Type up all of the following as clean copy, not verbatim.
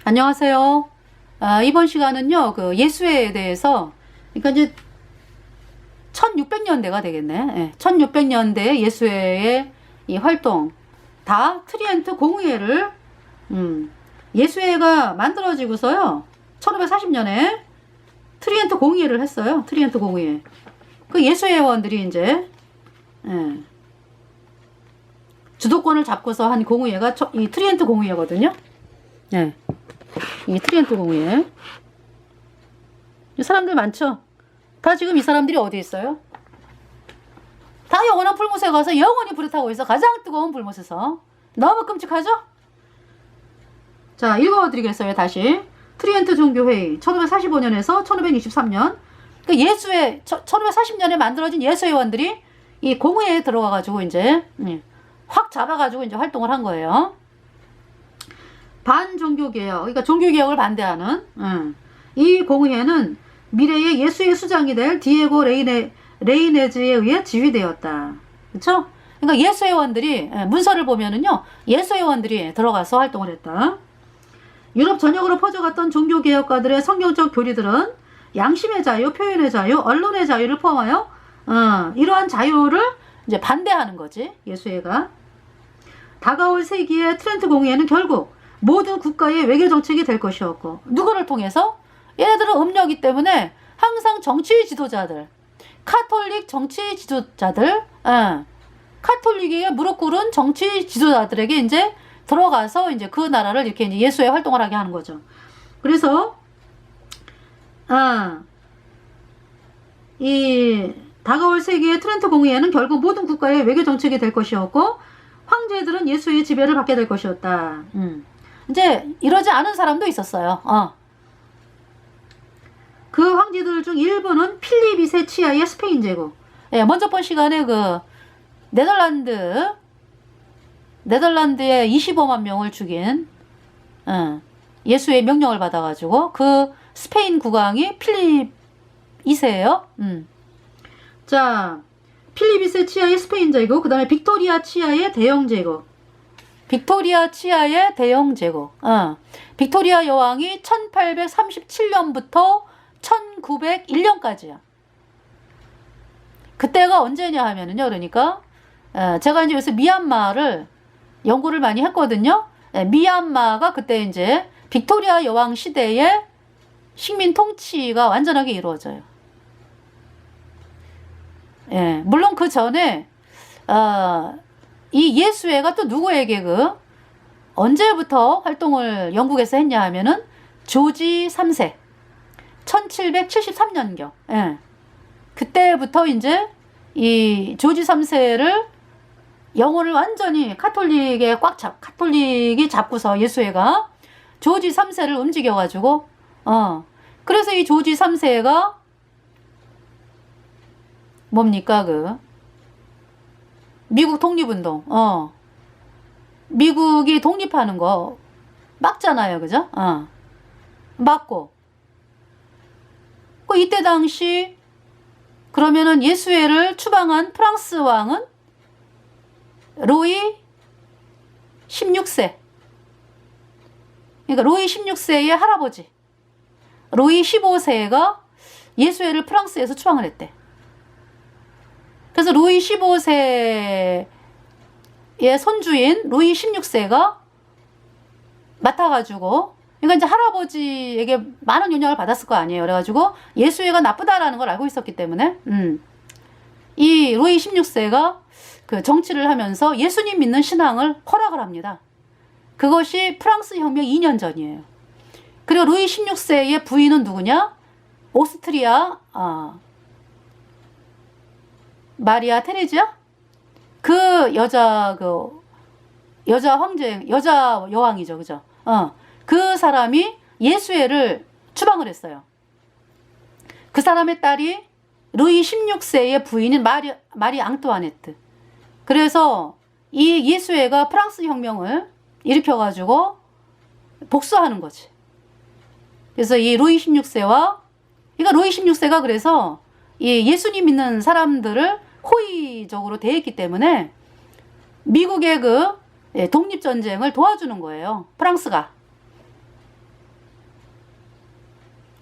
안녕하세요. 이번 시간은요, 그 예수회에 대해서, 그러니까 이제 1600년대가 되겠네. 예, 1600년대 예수회의 이 활동, 다 트리엔트 공의회를, 예수회가 만들어지고서요, 1540년에 트리엔트 공의회를 했어요. 트리엔트 공의회. 그 예수회원들이 이제, 예, 주도권을 잡고서 한 공의회가 이 트리엔트 공의회거든요. 예. 이 트리엔트 공의회. 사람들 많죠? 다 지금 이 사람들이 어디 있어요? 다 영원한 불못에 가서 영원히 불에 타고 있어. 가장 뜨거운 불못에서. 너무 끔찍하죠? 자, 읽어드리겠어요. 다시. 트리엔트 종교회의 1545년에서 1563년. 그 예수회 1540년에 만들어진 예수회원들이 이 공의회에 들어가가지고 이제 확 잡아가지고 이제 활동을 한 거예요. 반종교개혁, 그러니까 종교개혁을 반대하는 이 공의회는 미래의 예수의 수장이 될 디에고 레이네즈에 의해 지휘되었다. 그렇죠? 그러니까 예수회원들이 문서를 보면은요, 예수회원들이 들어가서 활동을 했다. 유럽 전역으로 퍼져갔던 종교개혁가들의 성경적 교리들은 양심의 자유, 표현의 자유, 언론의 자유를 포함하여 이러한 자유를 이제 반대하는 거지, 예수회가. 다가올 세기의 트렌트 공의회는 결국 모든 국가의 외교 정책이 될 것이었고, 누구를 통해서? 얘네들은 음녀이기 때문에 항상 정치 지도자들, 카톨릭 정치 지도자들, 카톨릭에 무릎 꿇은 정치 지도자들에게 이제 들어가서 이제 그 나라를 이렇게 이제 예수의 활동을 하게 하는 거죠. 그래서 이 다가올 세기의 트렌트 공의회는 결국 모든 국가의 외교 정책이 될 것이었고, 황제들은 예수의 지배를 받게 될 것이었다. 이제 이러지 않은 사람도 있었어요. 그 황제들 중 일부는 필립 2세 치하의 스페인 제국. 예, 먼저 본 시간에 그 네덜란드에 25만 명을 죽인 예수의 명령을 받아가지고 그 스페인 국왕이 필립 2세예요. 자, 필립 2세 치하의 스페인 제국, 그 다음에 빅토리아 치하의 대영 제국. 빅토리아 치하의 대영 제국. 빅토리아 여왕이 1837년부터 1901년까지야. 그때가 언제냐 하면은요, 그러니까, 제가 이제 여기서 미얀마를 연구를 많이 했거든요. 미얀마가 그때 이제 빅토리아 여왕 시대에 식민 통치가 완전하게 이루어져요. 예, 물론 그 전에, 이 예수회가 또 누구에게 언제부터 활동을 영국에서 했냐 하면은 조지 3세 1773년경. 예. 그때부터 이제 이 조지 3세를 영혼을 완전히 카톨릭이 잡고서 예수회가 조지 3세를 움직여가지고 그래서 이 조지 3세가 뭡니까 미국 독립운동, 미국이 독립하는 거 막잖아요, 그죠? 막고. 이때 당시, 그러면은 예수회를 추방한 프랑스 왕은 로이 16세. 그러니까 로이 16세의 할아버지. 로이 15세가 예수회를 프랑스에서 추방을 했대. 그래서 루이 15세의 손주인 루이 16세가 맡아가지고, 그러니까 이제 할아버지에게 많은 영향을 받았을 거 아니에요. 그래가지고 예수회가 나쁘다라는 걸 알고 있었기 때문에, 이 루이 16세가 그 정치를 하면서 예수님 믿는 신앙을 허락을 합니다. 그것이 프랑스 혁명 2년 전이에요. 그리고 루이 16세의 부인은 누구냐? 오스트리아, 마리아 테레지아? 여자 여왕이죠. 그죠? 그 사람이 예수회를 추방을 했어요. 그 사람의 딸이 루이 16세의 부인인 마리 앙뚜아네트. 그래서 이 예수회가 프랑스 혁명을 일으켜가지고 복수하는 거지. 그래서 이 루이 16세가 그래서 이 예수님 믿는 사람들을 호의적으로 대했기 때문에 미국의 독립전쟁을 도와주는 거예요. 프랑스가.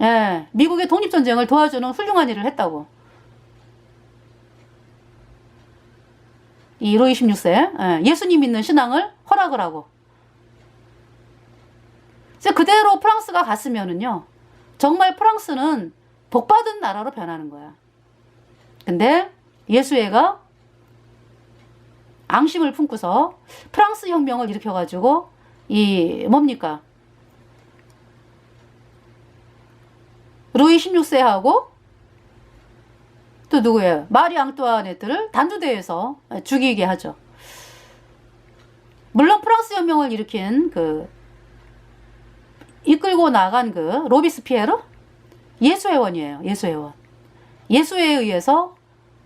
예, 미국의 독립전쟁을 도와주는 훌륭한 일을 했다고. 이 루이 16세, 예, 예수님 믿는 신앙을 허락을 하고. 그대로 프랑스가 갔으면은요, 정말 프랑스는 복받은 나라로 변하는 거야. 근데 예수애가 앙심을 품고서 프랑스 혁명을 일으켜가지고 뭡니까? 루이 16세하고 또 누구예요? 마리 앙뚜아네트를 단두대에서 죽이게 하죠. 물론 프랑스 혁명을 일으킨 이끌고 나간 로비스피에르? 예수회원이에요. 예수회원. 예수에 의해서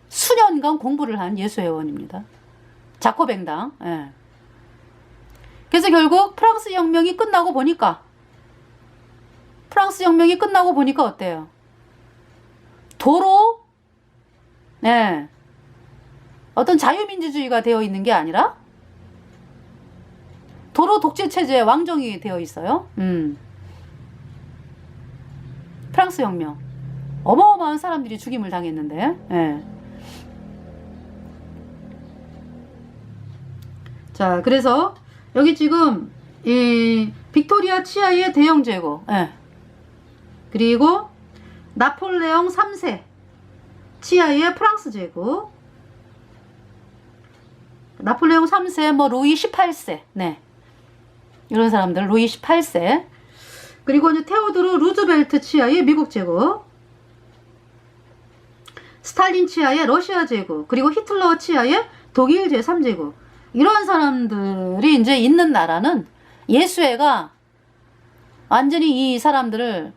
수년간 공부를 한 예수회원입니다. 자코뱅당. 예. 그래서 결국 프랑스 혁명이 끝나고 보니까 어때요? 도로 예. 어떤 자유민주주의가 되어 있는 게 아니라 도로 독재체제 왕정이 되어 있어요. 프랑스 혁명. 어마어마한 사람들이 죽임을 당했는데. 예. 자, 그래서 여기 지금 이 빅토리아 치아의 대영 제국. 예. 그리고 나폴레옹 3세 치아의 프랑스 제국. 나폴레옹 3세, 루이 18세. 네. 이런 사람들, 루이 18세. 그리고 이제 테오도르 루즈벨트 치하의 미국 제국, 스탈린 치하의 러시아 제국, 그리고 히틀러 치하의 독일 제3제국. 이런 사람들이 이제 있는 나라는 예수애가 완전히 이 사람들을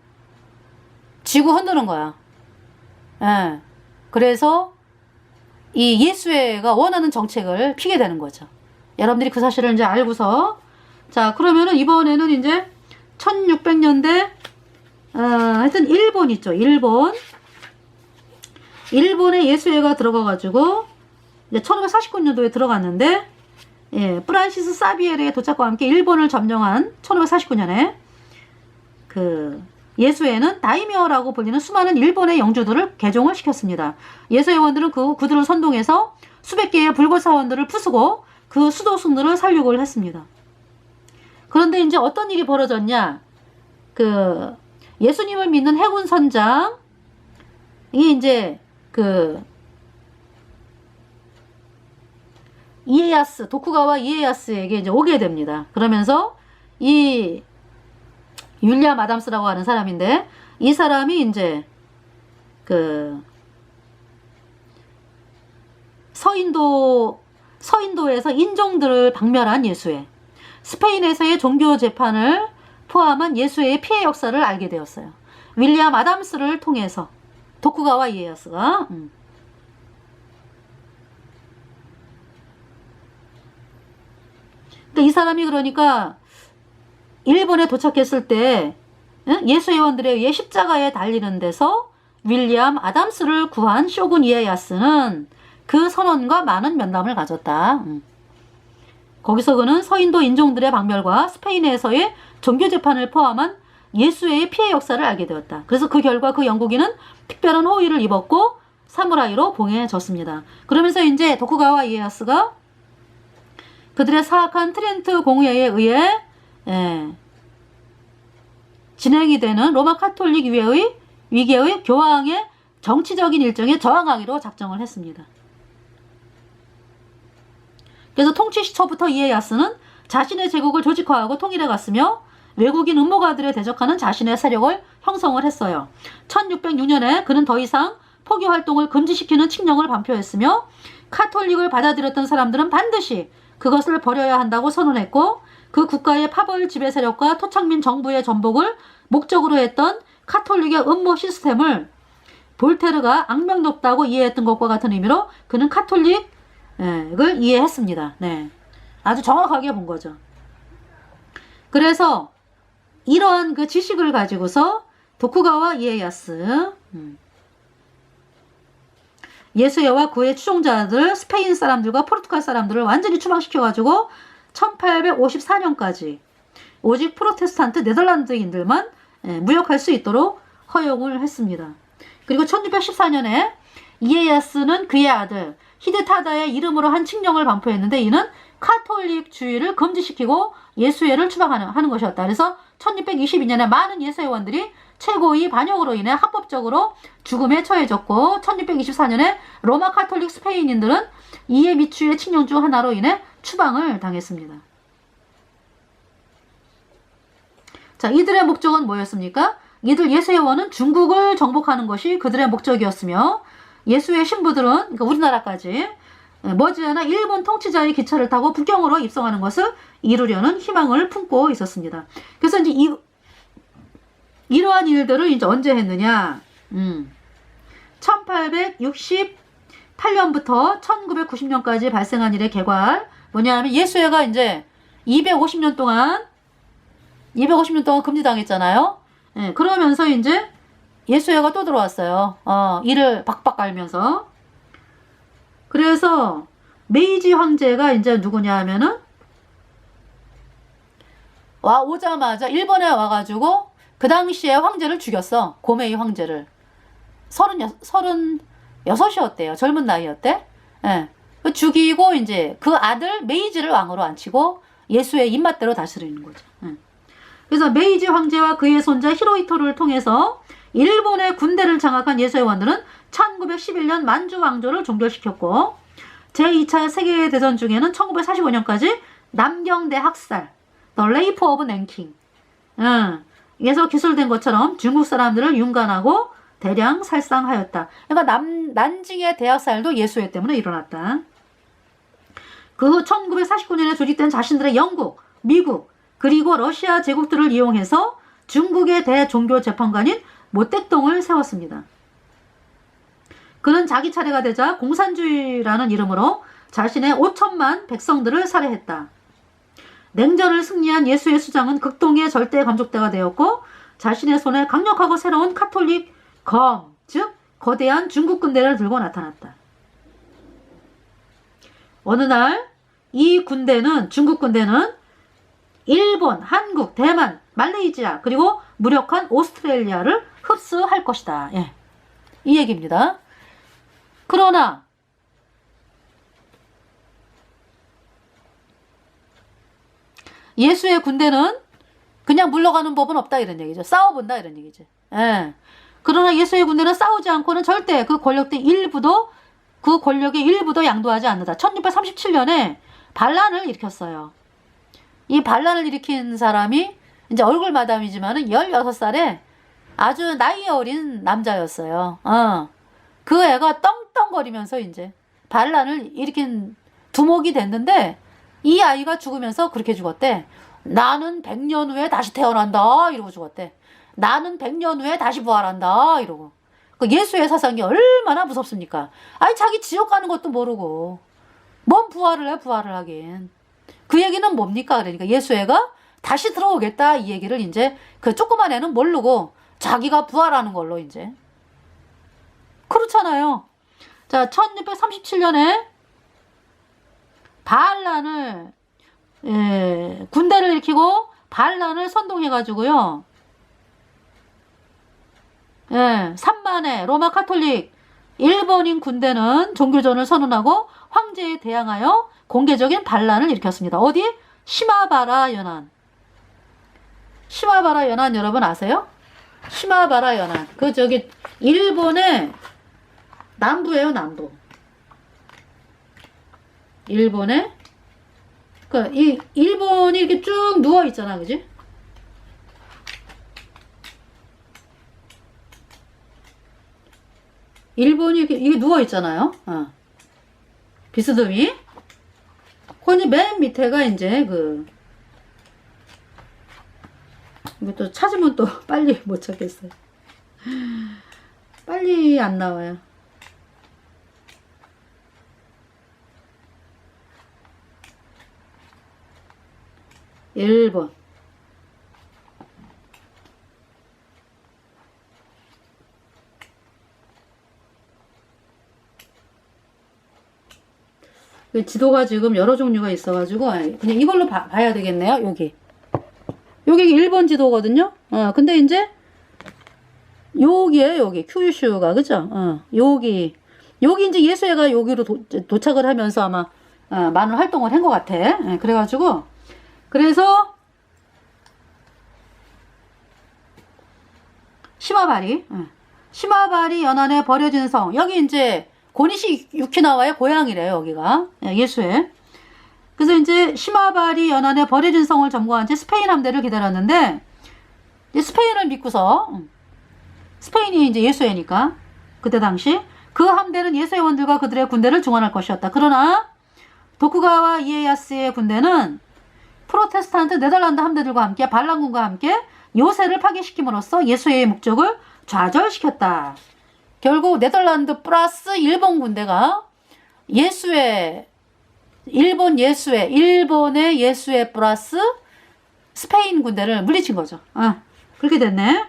지구 흔드는 거야. 예. 그래서 이 예수애가 원하는 정책을 피게 되는 거죠. 여러분들이 그 사실을 이제 알고서, 자, 그러면은 이번에는 이제 1600년대, 하여튼 일본 있죠. 일본에 예수애가 들어가가지고, 이제 1549년도에 들어갔는데, 예, 프란시스 사비에르의 도착과 함께 일본을 점령한 1549년에, 예수애는 다이묘라고 불리는 수많은 일본의 영주들을 개종을 시켰습니다. 예수회원들은 그들을 선동해서 수백 개의 불법 사원들을 부수고 그 수도승들을 살육을 했습니다. 그런데 이제 어떤 일이 벌어졌냐? 예수님을 믿는 해군 선장이 이제 도쿠가와 이에야스에게 이제 오게 됩니다. 그러면서 이 윌리엄 아담스라고 하는 사람인데, 이 사람이 이제 서인도에서 인종들을 박멸한 예수애, 스페인에서의 종교 재판을 포함한 예수애의 피해 역사를 알게 되었어요. 윌리엄 아담스를 통해서, 도쿠가와 이에야스가. 그러니까 이 사람이 그러니까 일본에 도착했을 때 예수회원들에 의해 십자가에 달리는 데서 윌리엄 아담스를 구한 쇼군 이에야스는 그 선원과 많은 면담을 가졌다. 거기서 그는 서인도 인종들의 박멸과 스페인에서의 종교재판을 포함한 예수의 피해 역사를 알게 되었다. 그래서 그 결과 그 영국인은 특별한 호의를 입었고 사무라이로 봉해졌습니다. 그러면서 이제 도쿠가와 이에야스가 그들의 사악한 트렌트 공회에 의해 진행이 되는 로마 카톨릭 위계의 교황의 정치적인 일정에 저항하기로 작정을 했습니다. 그래서 통치 시초부터 이에야스는 자신의 제국을 조직화하고 통일해 갔으며 외국인 음모가들에 대적하는 자신의 세력을 형성을 했어요. 1606년에 그는 더 이상 포교 활동을 금지시키는 칙령을 발표했으며 카톨릭을 받아들였던 사람들은 반드시 그것을 버려야 한다고 선언했고, 그 국가의 파벌 지배 세력과 토착민 정부의 전복을 목적으로 했던 카톨릭의 음모 시스템을 볼테르가 악명높다고 이해했던 것과 같은 의미로 그는 카톨릭을 이해했습니다. 네. 아주 정확하게 본 거죠. 그래서 이러한 그 지식을 가지고서 도쿠가와 이에야스, 예수애와 그의 추종자들, 스페인 사람들과 포르투갈 사람들을 완전히 추방시켜가지고 1854년까지 오직 프로테스탄트 네덜란드인들만 무역할 수 있도록 허용을 했습니다. 그리고 1614년에 이에야스는 그의 아들 히데타다의 이름으로 한 칙령을 반포했는데 이는 카톨릭주의를 금지시키고 예수회를 추방하는 것이었다. 그래서 1622년에 많은 예수회원들이 최고위 반역으로 인해 합법적으로 죽음에 처해졌고 1624년에 로마 카톨릭 스페인인들은 이에 미추의 칙령 중 하나로 인해 추방을 당했습니다. 자, 이들의 목적은 뭐였습니까? 이들 예수회원은 중국을 정복하는 것이 그들의 목적이었으며 예수의 신부들은 그러니까 우리나라까지 머지않아 일본 통치자의 기차를 타고 북경으로 입성하는 것을 이루려는 희망을 품고 있었습니다. 그래서 이제 이러한 일들을 이제 언제 했느냐? 1868년부터 1990년까지 발생한 일의 개괄 뭐냐면 예수회가 이제 250년 동안 금지당했잖아요. 예, 그러면서 이제 예수회가 또 들어왔어요. 이를 박박 깔면서. 그래서 메이지 황제가 이제 누구냐 하면은 오자마자 일본에 와가지고 그 당시에 황제를 죽였어. 고메이 황제를. 36이었대요. 젊은 나이였대. 예. 죽이고 이제 그 아들 메이지를 왕으로 앉히고 예수의 입맛대로 다스리는 거죠. 예. 그래서 메이지 황제와 그의 손자 히로히토를 통해서 일본의 군대를 장악한 예수회원들은 1911년 만주 왕조를 종결시켰고 제2차 세계대전 중에는 1945년까지 남경대 학살, The Rape of Nanking, 에서 기술된 것처럼 중국 사람들을 윤관하고 대량 살상하였다. 그러니까 난징의 대학살도 예수회 때문에 일어났다. 그 후 1949년에 조직된 자신들의 영국, 미국, 그리고 러시아 제국들을 이용해서 중국의 대종교 재판관인 모택동을 세웠습니다. 그는 자기 차례가 되자 공산주의라는 이름으로 자신의 5천만 백성들을 살해했다. 냉전을 승리한 예수의 수장은 극동의 절대 감족대가 되었고 자신의 손에 강력하고 새로운 카톨릭 검, 즉 거대한 중국 군대를 들고 나타났다. 어느 날 이 군대는 중국 군대는 일본, 한국, 대만, 말레이시아 그리고 무력한 오스트레일리아를 흡수할 것이다. 예. 이 얘기입니다. 그러나 예수의 군대는 그냥 물러가는 법은 없다 이런 얘기죠. 싸워본다 이런 얘기죠. 예. 그러나 예수의 군대는 싸우지 않고는 절대 그 권력의 일부도 양도하지 않는다. 1637년에 반란을 일으켰어요. 이 반란을 일으킨 사람이 이제 얼굴 마담이지만은 16살에 아주 나이 어린 남자였어요. 그 애가 떵떵거리면서 이제 반란을 일으킨 두목이 됐는데 이 아이가 죽으면서 그렇게 죽었대. 나는 100년 후에 다시 태어난다 이러고 죽었대. 나는 100년 후에 다시 부활한다 이러고. 그 예수의 사상이 얼마나 무섭습니까? 아니 자기 지옥 가는 것도 모르고 뭔 부활을 하긴. 그 얘기는 뭡니까? 그러니까 예수애가 다시 들어오겠다 이 얘기를 이제 그 조그만 애는 모르고 자기가 부활하는 걸로 이제 그렇잖아요. 자, 1637년에 반란을 군대를 일으키고 반란을 선동해가지고요. 3만의 로마 카톨릭 일본인 군대는 종교전을 선언하고 황제에 대항하여 공개적인 반란을 일으켰습니다. 어디? 시마바라 연안. 시마바라 연안 여러분 아세요? 시마바라 연안. 그 저기 일본의 남부예요, 남부. 일본의 이 일본이 이렇게 쭉 누워 있잖아, 그지? 일본이 이게 누워 있잖아요. 비스듬히. 거기 맨 밑에가 이제 이것도 찾으면 또 빨리 못 찾겠어요. 빨리 안 나와요. 일본. 지도가 지금 여러 종류가 있어가지고 그냥 이걸로 봐야 되겠네요. 여기 일본 지도거든요. 근데 이제 여기에 여기 큐슈가 그죠? 여기 이제 예수회가 여기로 도착을 하면서 아마 많은 활동을 한 것 같아. 그래가지고 그래서 시마바리 연안에 버려진 성, 여기 이제 고니시 유키나와의 고향이래요. 여기가 예수회. 그래서 이제 시마바리 연안에 버려진 성을 점거한 채 스페인 함대를 기다렸는데, 스페인을 믿고서 스페인이 이제 예수회니까 그때 당시 그 함대는 예수회원들과 그들의 군대를 중원할 것이었다. 그러나 도쿠가와 이에야스의 군대는 프로테스탄트 네덜란드 함대들과 함께 반란군과 함께 요새를 파괴시킴으로써 예수회의 목적을 좌절시켰다. 결국 네덜란드 플러스 일본 군대가 일본의 예수회 플러스 스페인 군대를 물리친 거죠. 그렇게 됐네.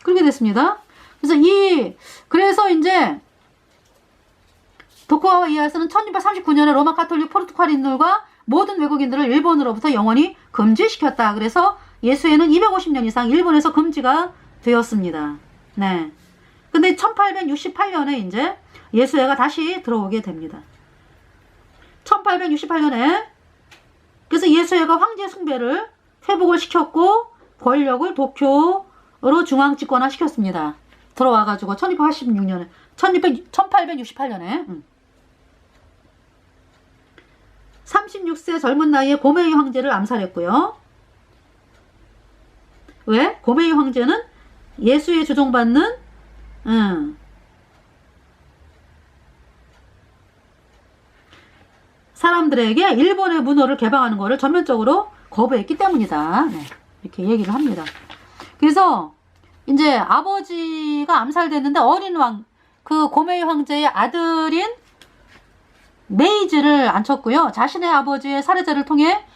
그렇게 됐습니다. 그래서 이제 도쿠가와 이에야스는 1639년에 로마 가톨릭 포르투갈인들과 모든 외국인들을 일본으로부터 영원히 금지시켰다. 그래서 예수회는 250년 이상 일본에서 금지가 되었습니다. 네. 근데 1868년에 이제 예수회가 다시 들어오게 됩니다. 1868년에 그래서 예수회가 황제 숭배를 회복을 시켰고 권력을 도쿄로 중앙 집권화 시켰습니다. 들어와가지고 1868년에 36세 젊은 나이에 고메이 황제를 암살했고요. 왜? 고메이 황제는 예수에 조종받는 사람들에게 일본의 문호를 개방하는 것을 전면적으로 거부했기 때문이다. 네, 이렇게 얘기를 합니다. 그래서 이제 아버지가 암살됐는데 어린 그 고메이 황제의 아들인 메이지를 앉혔고요. 자신의 아버지의 살해자를 통해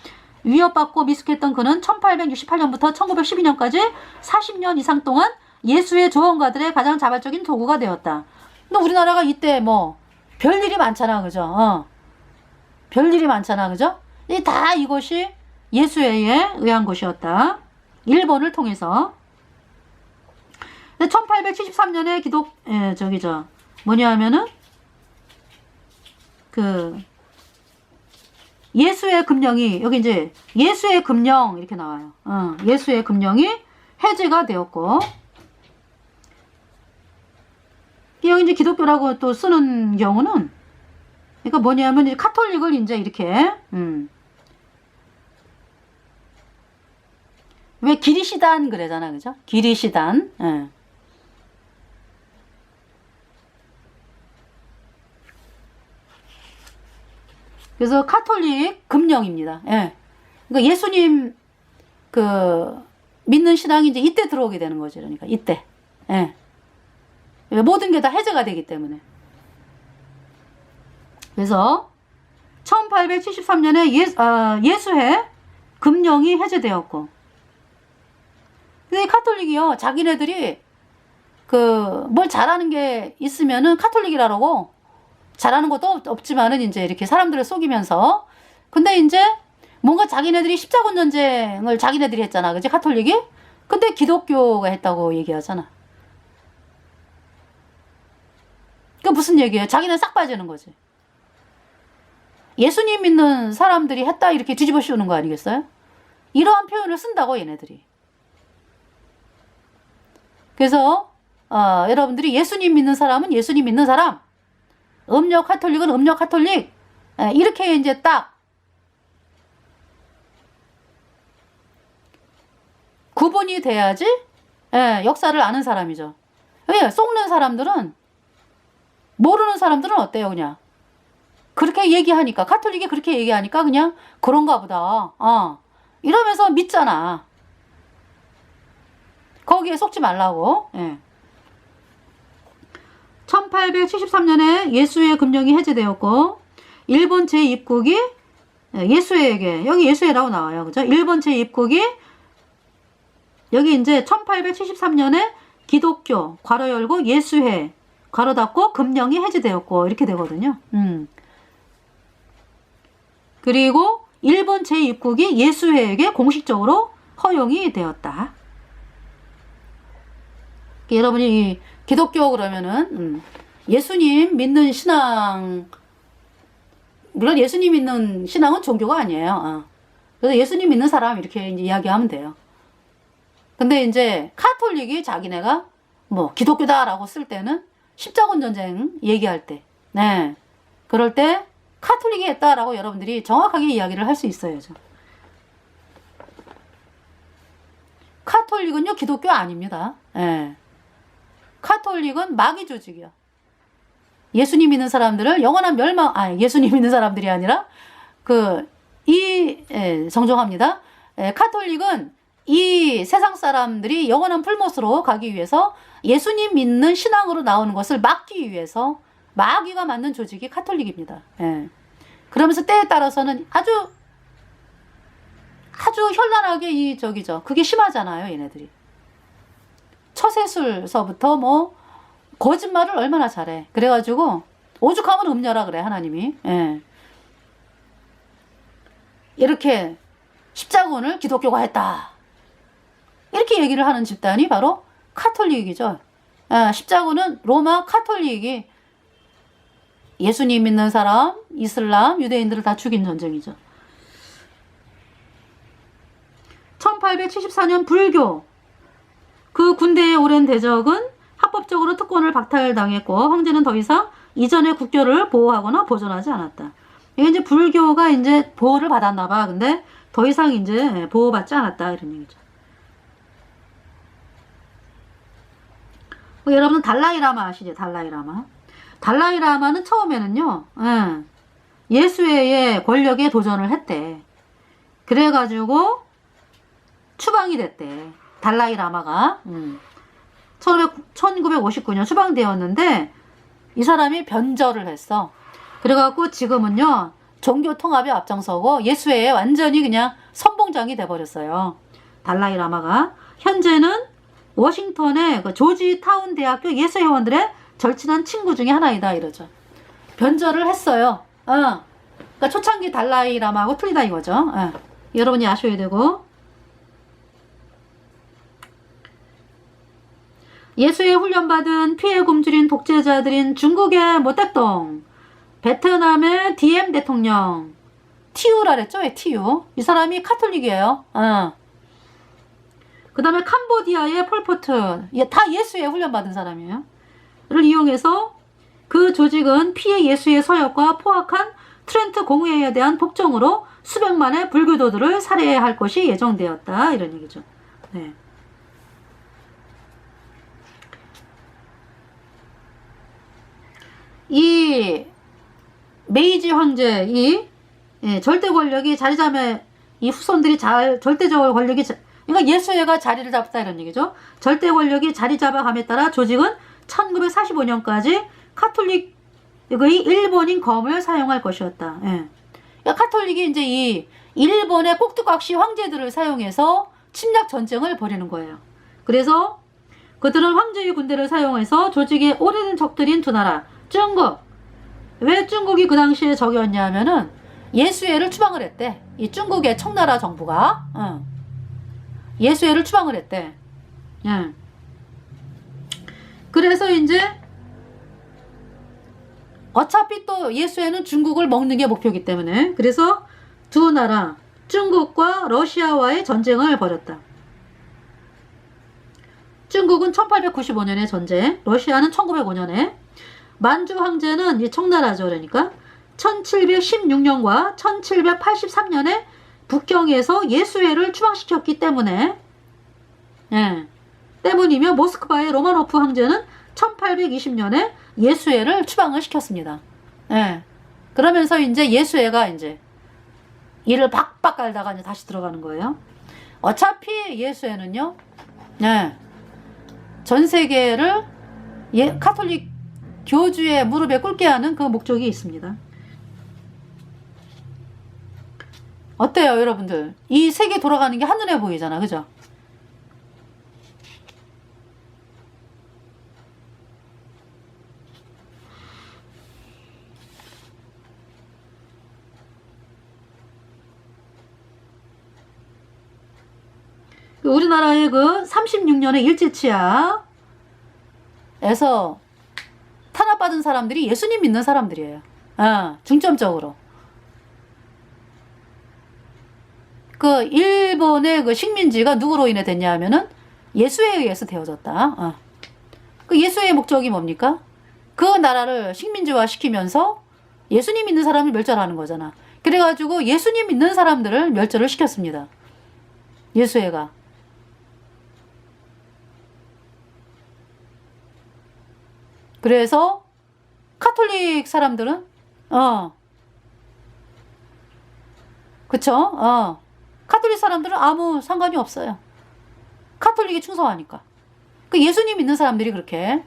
위협받고 미숙했던 그는 1868년부터 1912년까지 40년 이상 동안 예수의 조언가들의 가장 자발적인 도구가 되었다. 근데 우리나라가 이때 뭐 별일이 많잖아, 그죠? 별일이 많잖아, 그죠? 다 이것이 예수회에 의한 것이었다. 일본을 통해서. 1873년에 예수의 금령이, 여기 이제 예수의 금령 이렇게 나와요. 예수의 금령이 해제가 되었고, 여기 이제 기독교라고 또 쓰는 경우는, 그러니까 뭐냐면 이제 카톨릭을 이제 이렇게, 왜 기리시단 그러잖아, 그죠? 기리시단. 그래서 카톨릭 금령입니다. 그러니까 예수님 믿는 신앙이 이제 이때 들어오게 되는 거죠. 그러니까 이때. 모든 게 다 해제가 되기 때문에. 그래서 1873년에 예수회 금령이 해제되었고, 근데 카톨릭이요, 자기네들이 뭘 잘하는 게 있으면은 카톨릭이라고 잘하는 것도 없지만은 이제 이렇게 사람들을 속이면서, 근데 이제 뭔가 자기네들이 십자군 전쟁을 자기네들이 했잖아, 그지? 카톨릭이? 근데 기독교가 했다고 얘기하잖아. 그 무슨 얘기예요? 자기는 싹 빠지는 거지. 예수님 믿는 사람들이 했다 이렇게 뒤집어 씌우는 거 아니겠어요? 이러한 표현을 쓴다고 얘네들이. 그래서 여러분들이 예수님 믿는 사람은 예수님 믿는 사람, 음력 카톨릭은 음력 카톨릭, 이렇게 이제 딱 구분이 돼야지 역사를 아는 사람이죠. 왜? 속는 사람들은, 모르는 사람들은 어때요? 그냥 그렇게 얘기하니까, 카톨릭이 그렇게 얘기하니까 그냥 그런가 보다 이러면서 믿잖아. 거기에 속지 말라고. 1873년에 예수회 금령이 해제되었고, 일본 제2국이 예수회에게, 여기 예수회라고 나와요, 그죠? 일본 제2국이 여기 이제 1873년에 기독교 괄호 열고 예수회 괄호 닫고 금령이 해제되었고, 이렇게 되거든요. 그리고 일본 제2국이 예수회에게 공식적으로 허용이 되었다. 여러분이 이 기독교 그러면은 예수님 믿는 신앙, 물론 예수님 믿는 신앙은 종교가 아니에요. 그래서 예수님 믿는 사람 이렇게 이제 이야기하면 돼요. 근데 이제 카톨릭이 자기네가 뭐 기독교다라고 쓸 때는 십자군 전쟁 얘기할 때, 네, 그럴 때 카톨릭이 했다라고 여러분들이 정확하게 이야기를 할 수 있어야죠. 카톨릭은요 기독교 아닙니다. 네. 카톨릭은 마귀 조직이요. 예수님 믿는 사람들을 영원한 멸망, 예수님 믿는 사람들이 아니라 정정합니다. 카톨릭은 이 세상 사람들이 영원한 풀못으로 가기 위해서 예수님 믿는 신앙으로 나오는 것을 막기 위해서 마귀가 만든 조직이 카톨릭입니다. 예. 그러면서 때에 따라서는 아주 현란하게 그게 심하잖아요, 얘네들이. 처세술서부터 뭐 거짓말을 얼마나 잘해. 그래가지고 오죽하면 음녀라 그래, 하나님이. 예. 이렇게 십자군을 기독교가 했다, 이렇게 얘기를 하는 집단이 바로 카톨릭이죠. 십자군은 로마 카톨릭이 예수님 믿는 사람, 이슬람, 유대인들을 다 죽인 전쟁이죠. 1874년 불교, 그 군대의 오랜 대적은 합법적으로 특권을 박탈당했고 황제는 더 이상 이전의 국교를 보호하거나 보존하지 않았다. 이게 이제 불교가 이제 보호를 받았나 봐. 근데 더 이상 이제 보호받지 않았다, 이런 얘기죠. 여러분 달라이라마 아시죠? 달라이라마는 처음에는요, 예수회의 권력에 도전을 했대. 그래가지고 추방이 됐대, 달라이라마가. 1959년 추방되었는데 이 사람이 변절을 했어. 그래갖고 지금은요 종교 통합에 앞장서고 예수회에 완전히 그냥 선봉장이 돼버렸어요, 달라이라마가. 현재는 워싱턴의 그 조지타운 대학교 예수회원들의 절친한 친구 중에 하나이다, 이러죠. 변절을 했어요. 그러니까 초창기 달라이라마하고 틀리다 이거죠. 여러분이 아셔야 되고, 예수에 훈련받은 피해 굶주린 독재자들인 중국의 모택동, 베트남의 DM 대통령, 티우라 그랬죠? 티우. 이 사람이 카톨릭이에요. 그 다음에 캄보디아의 폴포트, 다 예수에 훈련받은 사람이에요. 를 이용해서 그 조직은 피해 예수의 서역과 포악한 트렌트 공회에 대한 복종으로 수백만의 불교도들을 살해할 것이 예정되었다, 이런 얘기죠. 네. 이 메이지 황제, 절대 권력이 자리 잡에, 이 후손들이 절대적으로 권력이, 그러니까 예수회가 자리를 잡았다, 이런 얘기죠. 절대 권력이 자리 잡아감에 따라 조직은 1945년까지 카톨릭의 일본인 검을 사용할 것이었다. 그러니까 카톨릭이 이제 이 일본의 꼭두각시 황제들을 사용해서 침략 전쟁을 벌이는 거예요. 그래서 그들은 황제의 군대를 사용해서 조직의 오래된 적들인 두 나라, 중국. 왜 중국이 그 당시에 적이었냐 하면은 예수회를 추방을 했대. 이 중국의 청나라 정부가 예수회를 추방을 했대. 그래서 이제 어차피 또 예수회는 중국을 먹는 게 목표이기 때문에, 그래서 두 나라 중국과 러시아와의 전쟁을 벌였다. 중국은 1895년에 전쟁, 러시아는 1905년에. 만주 황제는 이 청나라죠. 그러니까 1716년과 1783년에 북경에서 예수회를 추방시켰기 때문에, 때문이며 모스크바의 로마노프 황제는 1820년에 예수회를 추방을 시켰습니다. 그러면서 이제 예수회가 이제 이를 박박 깔다가 이제 다시 들어가는 거예요. 어차피 예수회는요, 전 세계를 카톨릭 교주의 무릎에 꿇게 하는 그 목적이 있습니다. 어때요, 여러분들? 이 세계 돌아가는 게 한눈에 보이잖아, 그죠? 우리나라의 그 36년의 일제치하, 예수에서 탄압받은 사람들이 예수님 믿는 사람들이에요. 중점적으로. 그 일본의 그 식민지가 누구로 인해 됐냐 하면은 예수에 의해서 되어졌다. 그 예수의 목적이 뭡니까? 그 나라를 식민지화 시키면서 예수님 믿는 사람을 멸절하는 거잖아. 그래가지고 예수님 믿는 사람들을 멸절을 시켰습니다. 예수회가. 그래서 카톨릭 사람들은 그쵸? 카톨릭 사람들은 아무 상관이 없어요. 카톨릭에 충성하니까. 그 예수님 믿는 사람들이 그렇게.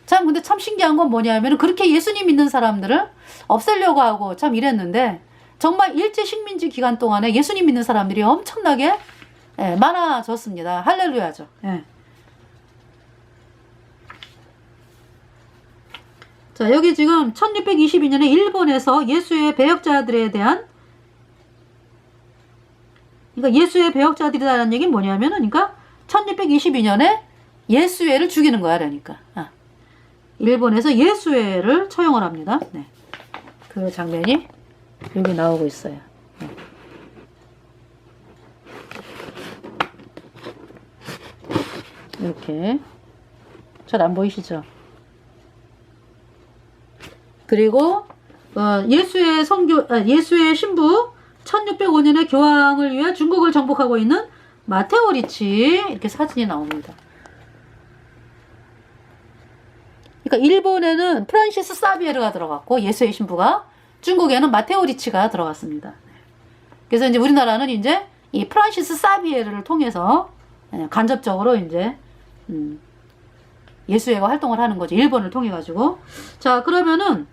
참 근데 참 신기한 건 뭐냐면 그렇게 예수님 믿는 사람들을 없애려고 하고 참 이랬는데 정말 일제 식민지 기간 동안에 예수님 믿는 사람들이 엄청나게 많아졌습니다. 할렐루야죠. 자, 여기 지금 1622년에 일본에서 예수의 배역자들에 대한, 그러니까 예수의 배역자들이라는 얘기는 뭐냐면은, 그러니까 1622년에 예수회를 죽이는 거야, 그러니까. 일본에서 예수회를 처형을 합니다. 네. 그 장면이 여기 나오고 있어요. 네. 이렇게. 잘 안 보이시죠? 그리고 예수의 신부 1605년에 교황을 위해 중국을 정복하고 있는 마테오 리치 이렇게 사진이 나옵니다. 그러니까 일본에는 프란시스 사비에르가 들어갔고 예수의 신부가, 중국에는 마테오 리치가 들어갔습니다. 그래서 이제 우리나라는 이제 이 프란시스 사비에르를 통해서 간접적으로 이제 예수회가 활동을 하는 거죠. 일본을 통해 가지고. 자, 그러면은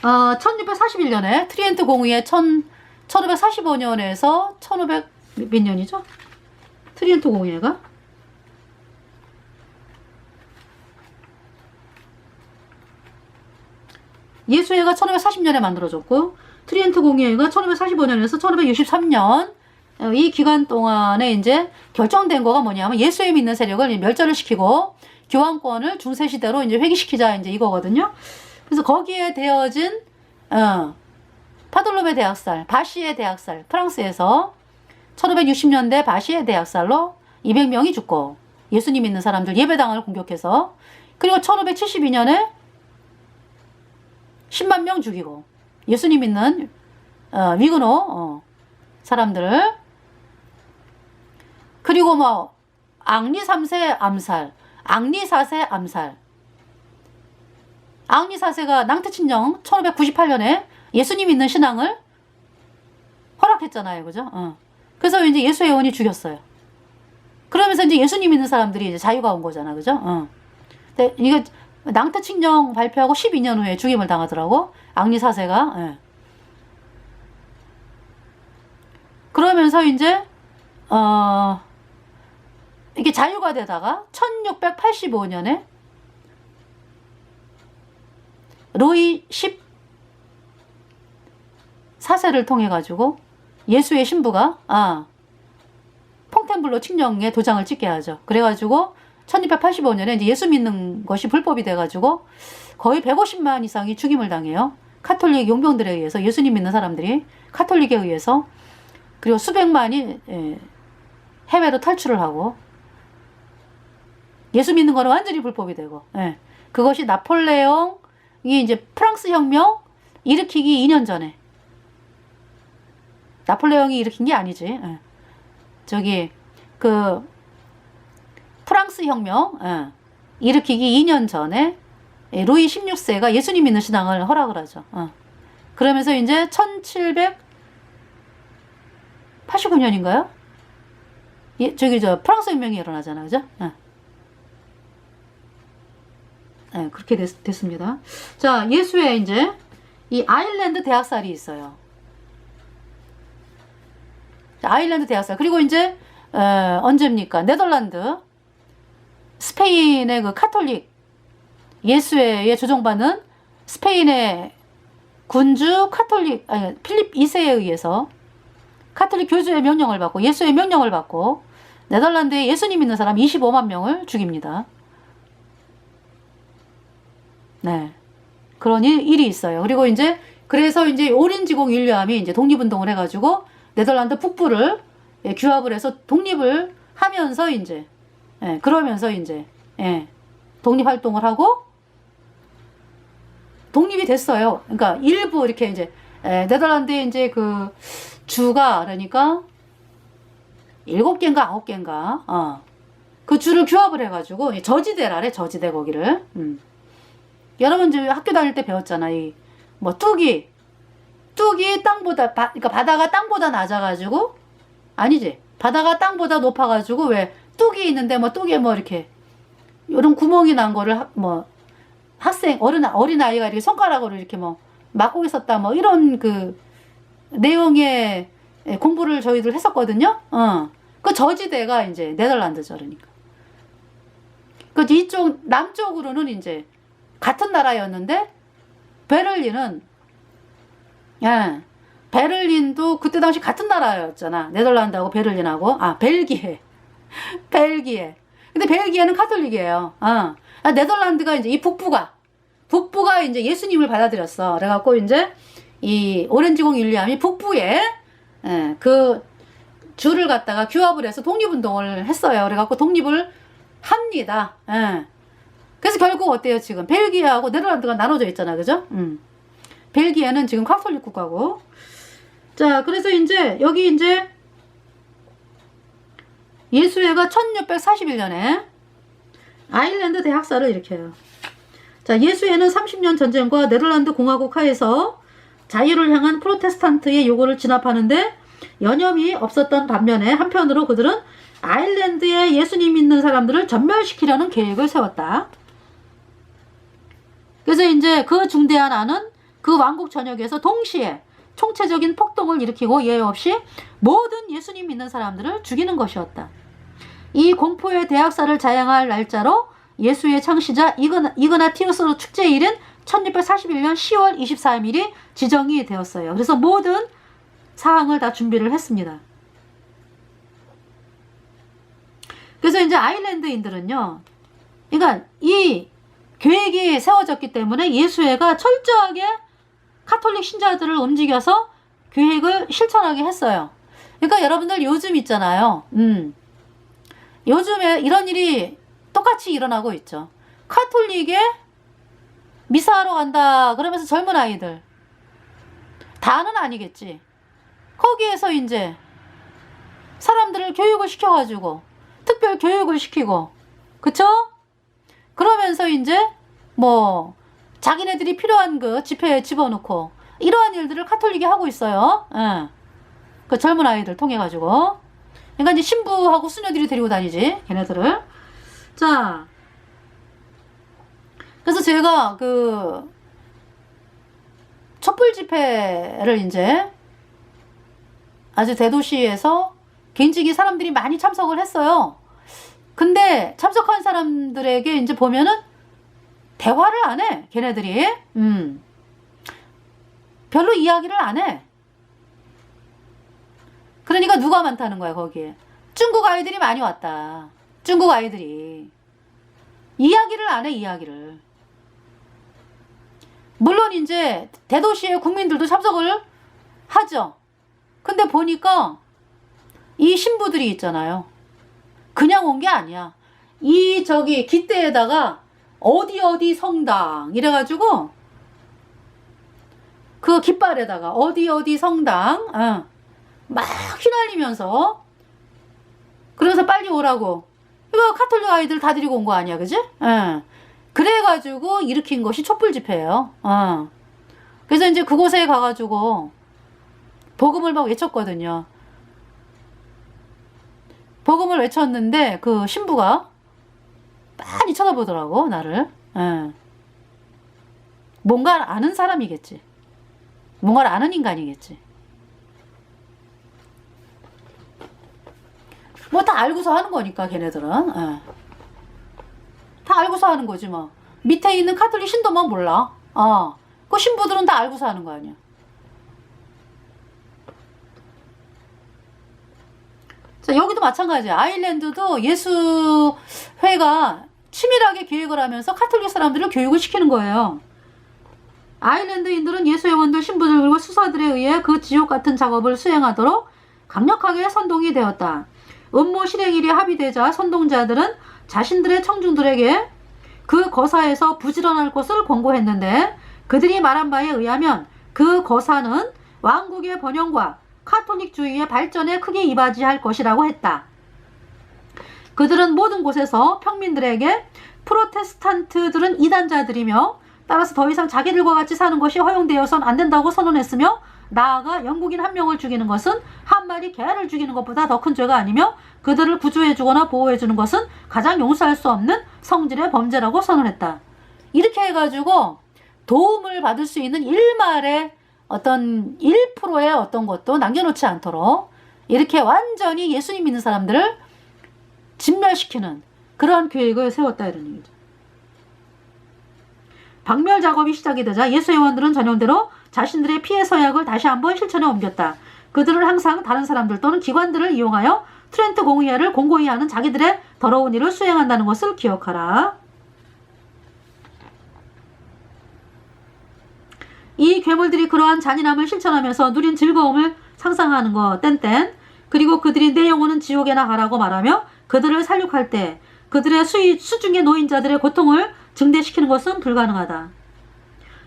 1641년에 트리엔트 공의회 1545년에서 1500 몇 년이죠? 트리엔트 공의회가 예수회가 1540년에 만들어졌고 트리엔트 공의회가 1545년에서 1563년 이 기간 동안에 이제 결정된 거가 뭐냐면 예수에 믿는 세력을 멸절을 시키고 교황권을 중세시대로 이제 회귀시키자 이제 이거거든요. 그래서 거기에 되어진 파돌롬의 대학살, 바시의 대학살, 프랑스에서 1560년대 바시의 대학살로 200명이 죽고 예수님 믿는 사람들 예배당을 공격해서, 그리고 1572년에 10만 명 죽이고 예수님 믿는 위그노 사람들을, 그리고 뭐 앙리 3세 암살, 앙리 4세 암살. 앙리 4세가 낭트친령 1598년에 예수님 믿는 신앙을 허락했잖아요. 그죠? 그래서 이제 예수의 의원이 죽였어요. 그러면서 이제 예수님 믿는 사람들이 이제 자유가 온 거잖아. 그죠? 근데 이게 낭트친령 발표하고 12년 후에 죽임을 당하더라고. 앙리 4세가. 그러면서 이제 이게 자유가 되다가 1685년에 로이 14세를 통해 가지고 예수의 신부가 퐁텐블로 칙령에 도장을 찍게 하죠. 그래가지고 1685년에 이제 예수 믿는 것이 불법이 돼가지고 거의 150만 이상이 죽임을 당해요. 카톨릭 용병들에 의해서, 예수님 믿는 사람들이 카톨릭에 의해서. 그리고 수백만이 해외로 탈출을 하고, 예수 믿는 거는 완전히 불법이 되고, 그것이 나폴레옹이 이제 프랑스 혁명 일으키기 2년 전에, 나폴레옹이 일으킨 게 아니지. 저기 그 프랑스 혁명 일으키기 2년 전에 루이 16세가 예수님 믿는 신앙을 허락을 하죠. 그러면서 이제 1789년인가요? 저기 프랑스 혁명이 일어나잖아요. 그죠? 그렇게 됐습니다. 자, 예수의 이제 이 아일랜드 대학살이 있어요. 아일랜드 대학살. 그리고 이제 언제입니까? 네덜란드, 스페인의 그 카톨릭 예수회에 조종받는 스페인의 군주 카톨릭 필립 2세에 의해서 카톨릭 교주의 명령을 받고 예수의 명령을 받고 네덜란드에 예수님 믿는 사람 25만 명을 죽입니다. 네. 그런 일이 있어요. 그리고 이제 그래서 이제 오렌지공 윌리엄이 이제 독립운동을 해가지고 네덜란드 북부를 규합을 해서 독립을 하면서 이제 그러면서 이제 독립활동을 하고 독립이 됐어요. 그러니까 일부 이렇게 이제 네덜란드의 이제 그 주가 그러니까 7개인가 9개인가 그 주를 규합을 해가지고 저지대라래 저지대 거기를 여러분 이제 학교 다닐 때 배웠잖아. 이 뭐 뚝이 땅보다 그러니까 바다가 땅보다 낮아가지고 아니지 바다가 땅보다 높아가지고 왜 뚝이 있는데 뭐 뚝에 뭐 이렇게 이런 구멍이 난 거를 뭐 학생 어린 아이가 이렇게 손가락으로 이렇게 뭐 막고 있었다 뭐 이런 그 내용의 공부를 저희들 했었거든요. 그 저지대가 이제 네덜란드죠. 그러니까 그 이쪽 남쪽으로는 이제 같은 나라였는데 베를린은 베를린도 그때 당시 같은 나라였잖아. 네덜란드하고 베를린하고 벨기에 근데 벨기에는 카톨릭이에요. 네덜란드가 이제 이 북부가 이제 예수님을 받아들였어. 그래갖고 이제 이 오렌지공 윌리엄이 북부에 그 주를 갖다가 규합을 해서 독립운동을 했어요. 그래갖고 독립을 합니다. 그래서 결국 어때요? 지금 벨기에하고 네덜란드가 나눠져 있잖아. 그죠? 벨기에는 지금 카톨릭 국가고. 자, 그래서 이제 여기 이제 예수회가 1641년에 아일랜드 대학사를 일으켜요. 자, 예수회는 30년 전쟁과 네덜란드 공화국 하에서 자유를 향한 프로테스탄트의 요구를 진압하는데 여념이 없었던 반면에 한편으로 그들은 아일랜드에 예수님 믿는 사람들을 전멸시키려는 계획을 세웠다. 그래서 이제 그 중대한 안은 그 왕국 전역에서 동시에 총체적인 폭동을 일으키고 예외 없이 모든 예수님 믿는 사람들을 죽이는 것이었다. 이 공포의 대학사를 자행할 날짜로 예수의 창시자 이그나티우스 축제일인 1641년 10월 23일이 지정이 되었어요. 그래서 모든 사항을 다 준비를 했습니다. 그래서 이제 아일랜드인들은요, 그러니까 이 계획이 세워졌기 때문에 예수회가 철저하게 카톨릭 신자들을 움직여서 계획을 실천하게 했어요. 그러니까 여러분들 요즘 있잖아요. 요즘에 이런 일이 똑같이 일어나고 있죠. 카톨릭에 미사하러 간다 그러면서 젊은 아이들, 다는 아니겠지. 거기에서 이제 사람들을 교육을 시켜가지고 특별 교육을 시키고, 그쵸? 그러면서 이제 뭐 자기네들이 필요한 그 집회에 집어넣고 이러한 일들을 카톨릭이 하고 있어요. 그 젊은 아이들 통해 가지고. 그러니까 이제 신부하고 수녀들이 데리고 다니지, 걔네들을. 자, 그래서 제가 그 촛불 집회를 이제 아주 대도시에서 굉장히 사람들이 많이 참석을 했어요. 근데 참석한 사람들에게 이제 보면은 대화를 안 해, 걔네들이. 별로 이야기를 안 해. 그러니까 누가 많다는 거야, 거기에. 중국 아이들이 많이 왔다. 중국 아이들이. 이야기를 안 해, 이야기를. 물론 이제 대도시의 국민들도 참석을 하죠. 근데 보니까 이 신부들이 있잖아요. 그냥 온 게 아니야. 이 저기 깃대에다가 어디 성당 이래가지고 그 깃발에다가 어디 성당 막 휘날리면서 그래서 빨리 오라고. 이거 카톨릭 아이들 다 데리고 온 거 아니야, 그지? 그래가지고 일으킨 것이 촛불 집회예요. 그래서 이제 그곳에 가가지고 복음을 막 외쳤거든요. 복음을 외쳤는데 그 신부가 많이 쳐다보더라고, 나를. 뭔가 아는 사람이겠지. 뭔가를 아는 인간이겠지. 뭐 다 알고서 하는 거니까, 걔네들은. 다 알고서 하는 거지 뭐. 밑에 있는 카톨릭 신도만 몰라. 그 신부들은 다 알고서 하는 거 아니야. 자, 여기도 마찬가지야. 아일랜드도 예수회가 치밀하게 기획을 하면서 카톨릭 사람들을 교육을 시키는 거예요. 아일랜드인들은 예수회원들, 신부들 그리고 수사들에 의해 그 지옥 같은 작업을 수행하도록 강력하게 선동이 되었다. 음모 실행일이 합의되자 선동자들은 자신들의 청중들에게 그 거사에서 부지런할 것을 권고했는데 그들이 말한 바에 의하면 그 거사는 왕국의 번영과 카톨릭주의의 발전에 크게 이바지할 것이라고 했다. 그들은 모든 곳에서 평민들에게 프로테스탄트들은 이단자들이며 따라서 더 이상 자기들과 같이 사는 것이 허용되어선 안 된다고 선언했으며 나아가 영국인 한 명을 죽이는 것은 한 마리 개를 죽이는 것보다 더 큰 죄가 아니며 그들을 구조해주거나 보호해주는 것은 가장 용서할 수 없는 성질의 범죄라고 선언했다. 이렇게 해가지고 도움을 받을 수 있는 일말의 어떤 1%의 어떤 것도 남겨놓지 않도록 이렇게 완전히 예수님 믿는 사람들을 진멸시키는 그런 계획을 세웠다 이런 얘기죠. 박멸 작업이 시작이 되자 예수회원들은 전형대로 자신들의 피해 서약을 다시 한번 실천에 옮겼다. 그들은 항상 다른 사람들 또는 기관들을 이용하여 트렌트 공의회를 공고히 하는 자기들의 더러운 일을 수행한다는 것을 기억하라. 이 괴물들이 그러한 잔인함을 실천하면서 누린 즐거움을 상상하는 것 땐땐 그리고 그들이 내 영혼은 지옥에나 가라고 말하며 그들을 살육할 때 그들의 수중의 노인자들의 고통을 증대시키는 것은 불가능하다.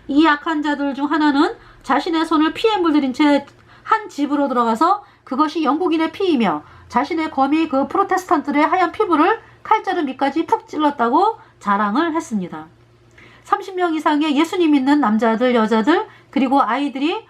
이 악한 자들 중 하나는 자신의 손을 피에 물들인 채 한 집으로 들어가서 그것이 영국인의 피이며 자신의 검이 그 프로테스탄트들의 하얀 피부를 칼자루 밑까지 푹 찔렀다고 자랑을 했습니다. 30명 이상의 예수님 믿는 남자들, 여자들 그리고 아이들이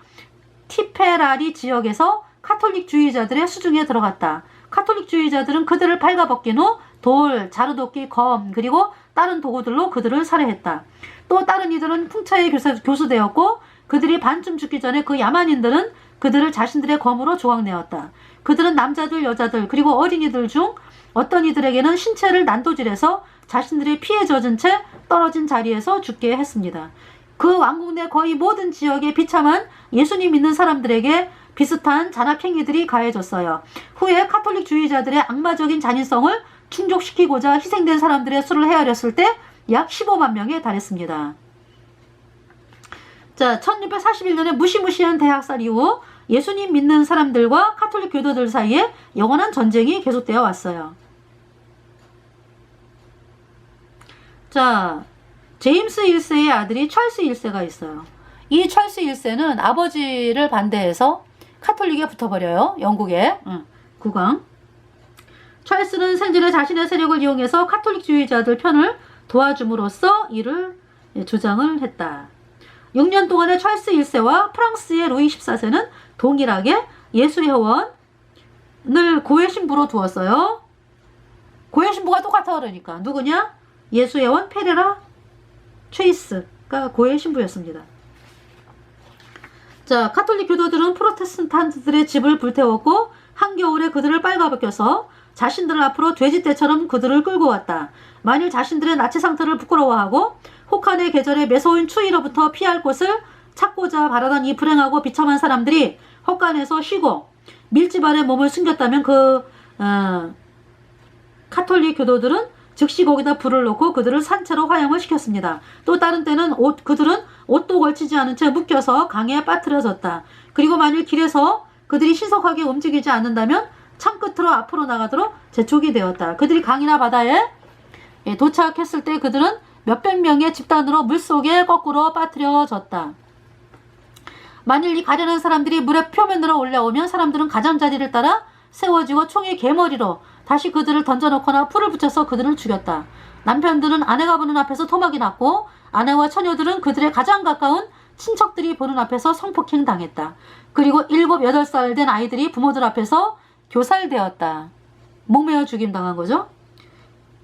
티페라리 지역에서 카톨릭주의자들의 수중에 들어갔다. 카톨릭주의자들은 그들을 발가벗긴 후 돌, 자루도끼, 검 그리고 다른 도구들로 그들을 살해했다. 또 다른 이들은 풍차에 교수되었고 그들이 반쯤 죽기 전에 그 야만인들은 그들을 자신들의 검으로 조각내었다. 그들은 남자들, 여자들 그리고 어린이들 중 어떤 이들에게는 신체를 난도질해서 자신들의 피에 젖은 채 떨어진 자리에서 죽게 했습니다. 그 왕국 내 거의 모든 지역에 비참한 예수님 믿는 사람들에게 비슷한 잔악행위들이 가해졌어요. 후에 카톨릭주의자들의 악마적인 잔인성을 충족시키고자 희생된 사람들의 수를 헤아렸을 때 약 15만 명에 달했습니다. 자, 1641년에 무시무시한 대학살 이후 예수님 믿는 사람들과 카톨릭 교도들 사이에 영원한 전쟁이 계속되어 왔어요. 자, 제임스 1세의 아들이 찰스 1세가 있어요. 이 찰스 1세는 아버지를 반대해서 카톨릭에 붙어버려요. 영국에 국왕. 찰스는 생전에 자신의 세력을 이용해서 카톨릭주의자들 편을 도와줌으로써 이를 주장을 했다. 6년 동안의 찰스 1세와 프랑스의 루이 14세는 동일하게 예수회원을 고해 신부로 두었어요. 고해 신부가 똑같아 그러니까 누구냐? 예수회원 페레라 체이스가 고해 신부였습니다. 자, 카톨릭 교도들은 프로테스탄트들의 집을 불태웠고 한겨울에 그들을 빨가벗겨서 자신들 앞으로 돼지떼처럼 그들을 끌고 왔다. 만일 자신들의 나치 상태를 부끄러워하고 혹한의 계절에 매서운 추위로부터 피할 곳을 찾고자 바라던 이 불행하고 비참한 사람들이 헛간에서 쉬고 밀집 아래 몸을 숨겼다면 카톨릭 교도들은 즉시 거기다 불을 놓고 그들을 산채로 화형을 시켰습니다. 또 다른 때는 그들은 옷도 걸치지 않은 채 묶여서 강에 빠뜨려졌다. 그리고 만일 길에서 그들이 신속하게 움직이지 않는다면 창 끝으로 앞으로 나가도록 재촉이 되었다. 그들이 강이나 바다에 도착했을 때 그들은 몇백 명의 집단으로 물속에 거꾸로 빠뜨려졌다. 만일 이 가련한 사람들이 물의 표면으로 올라오면 사람들은 가장자리를 따라 세워지고 총의 개머리로 다시 그들을 던져놓거나 풀을 붙여서 그들을 죽였다. 남편들은 아내가 보는 앞에서 토막이 났고 아내와 처녀들은 그들의 가장 가까운 친척들이 보는 앞에서 성폭행 당했다. 그리고 7, 8살 된 아이들이 부모들 앞에서 교살되었다. 목매어 죽임 당한 거죠.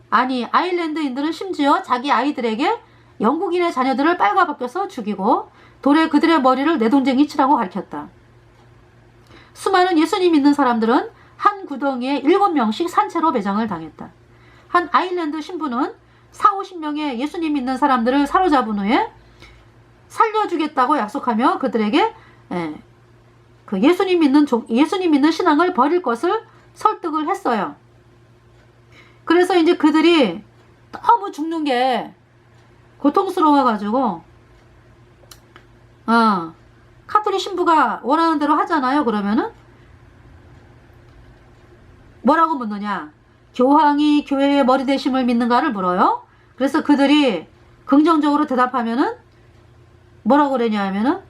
아니, 아일랜드인들은 심지어 자기 아이들에게 영국인의 자녀들을 빨가벗겨서 죽이고 돌에 그들의 머리를 내동쟁이 치라고 가르쳤다. 수많은 예수님 믿는 사람들은 한 구덩이에 7명씩 산채로 매장을 당했다. 한 아일랜드 신부는 40-50명의 예수님 믿는 사람들을 사로잡은 후에 살려주겠다고 약속하며 그들에게 그 예수님 믿는 신앙을 버릴 것을 설득을 했어요. 그래서 이제 그들이 너무 죽는 게 고통스러워가지고 카톨릭 신부가 원하는 대로 하잖아요. 그러면은 뭐라고 묻느냐? 교황이 교회의 머리 대심을 믿는가를 물어요. 그래서 그들이 긍정적으로 대답하면은 뭐라고 그러냐 하면은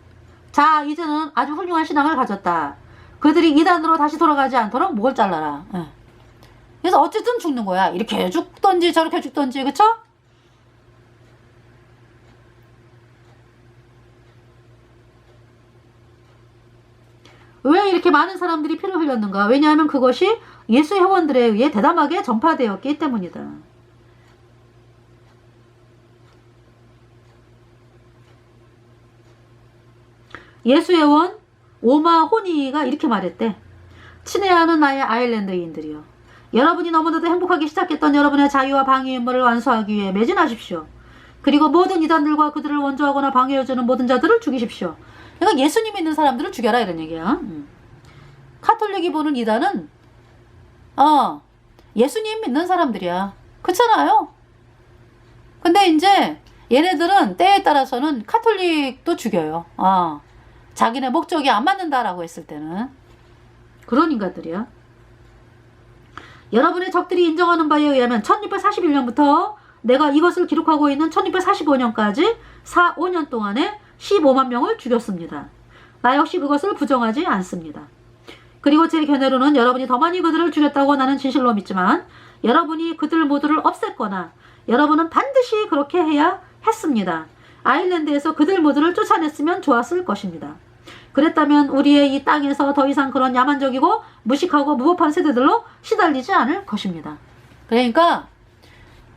자 이제는 아주 훌륭한 신앙을 가졌다. 그들이 이단으로 다시 돌아가지 않도록 목을 잘라라. 그래서 어쨌든 죽는 거야. 이렇게 죽던지 저렇게 죽던지. 그쵸? 왜 이렇게 많은 사람들이 피를 흘렸는가? 왜냐하면 그것이 예수 회원들에 의해 대담하게 전파되었기 때문이다. 예수 회원 오마호니가 이렇게 말했대. 친애하는 나의 아일랜드인들이여, 여러분이 너무나도 행복하게 시작했던 여러분의 자유와 방위의 임무를 완수하기 위해 매진하십시오. 그리고 모든 이단들과 그들을 원조하거나 방해해주는 모든 자들을 죽이십시오. 그러니까 예수님 믿는 사람들을 죽여라 이런 얘기야. 카톨릭이 보는 이단은 예수님 믿는 사람들이야. 그렇잖아요. 근데 이제 얘네들은 때에 따라서는 카톨릭도 죽여요. 자기네 목적이 안 맞는다라고 했을 때는. 그런 인간들이야. 여러분의 적들이 인정하는 바에 의하면 1641년부터 내가 이것을 기록하고 있는 1645년까지 5년 동안에 15만 명을 죽였습니다. 나 역시 그것을 부정하지 않습니다. 그리고 제 견해로는 여러분이 더 많이 그들을 죽였다고 나는 진실로 믿지만 여러분이 그들 모두를 없앴거나 여러분은 반드시 그렇게 해야 했습니다. 아일랜드에서 그들 모두를 쫓아냈으면 좋았을 것입니다. 그랬다면 우리의 이 땅에서 더 이상 그런 야만적이고 무식하고 무법한 세대들로 시달리지 않을 것입니다. 그러니까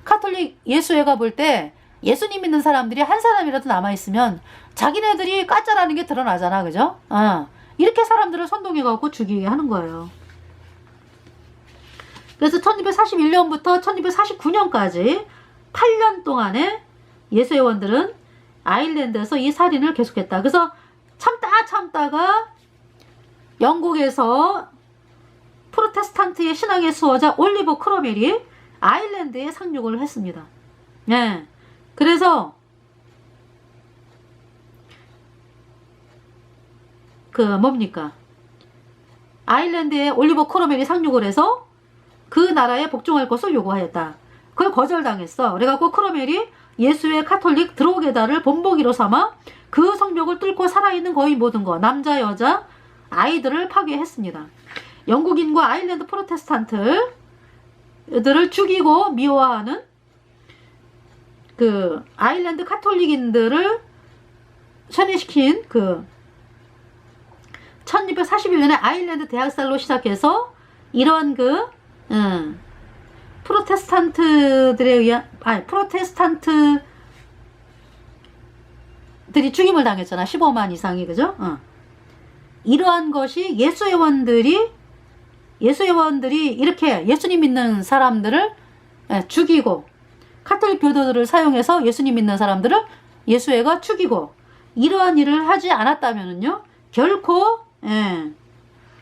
카톨릭 예수회가 볼 때 예수님 믿는 사람들이 한 사람이라도 남아있으면 자기네들이 까짜라는 게 드러나잖아. 그죠? 이렇게 사람들을 선동해갖고 죽이게 하는 거예요. 그래서 1241년부터 1249년까지 8년 동안에 예수회원들은 아일랜드에서 이 살인을 계속했다. 그래서 참다가 영국에서 프로테스탄트의 신앙의 수호자 올리버 크로멜이 아일랜드에 상륙을 했습니다. 네. 그래서 아일랜드에 올리버 크로멜이 상륙을 해서 그 나라에 복종할 것을 요구하였다. 그걸 거절당했어. 그래갖고 크로멜이 예수의 카톨릭 드로게다를 본보기로 삼아 그 성벽을 뚫고 살아있는 거의 모든 것, 남자, 여자, 아이들을 파괴했습니다. 영국인과 아일랜드 프로테스탄트들을 죽이고 미워하는 그 아일랜드 카톨릭인들을 세뇌시킨 1641년에 아일랜드 대학살로 시작해서 이런 프로테스탄트들에 의한 프로테스탄트들이 죽임을 당했잖아. 15만 이상이. 그죠? 이러한 것이 예수회원들이 이렇게 예수님 믿는 사람들을 죽이고 카톨릭 교도들을 사용해서 예수님 믿는 사람들을 예수회가 죽이고 이러한 일을 하지 않았다면은요 결코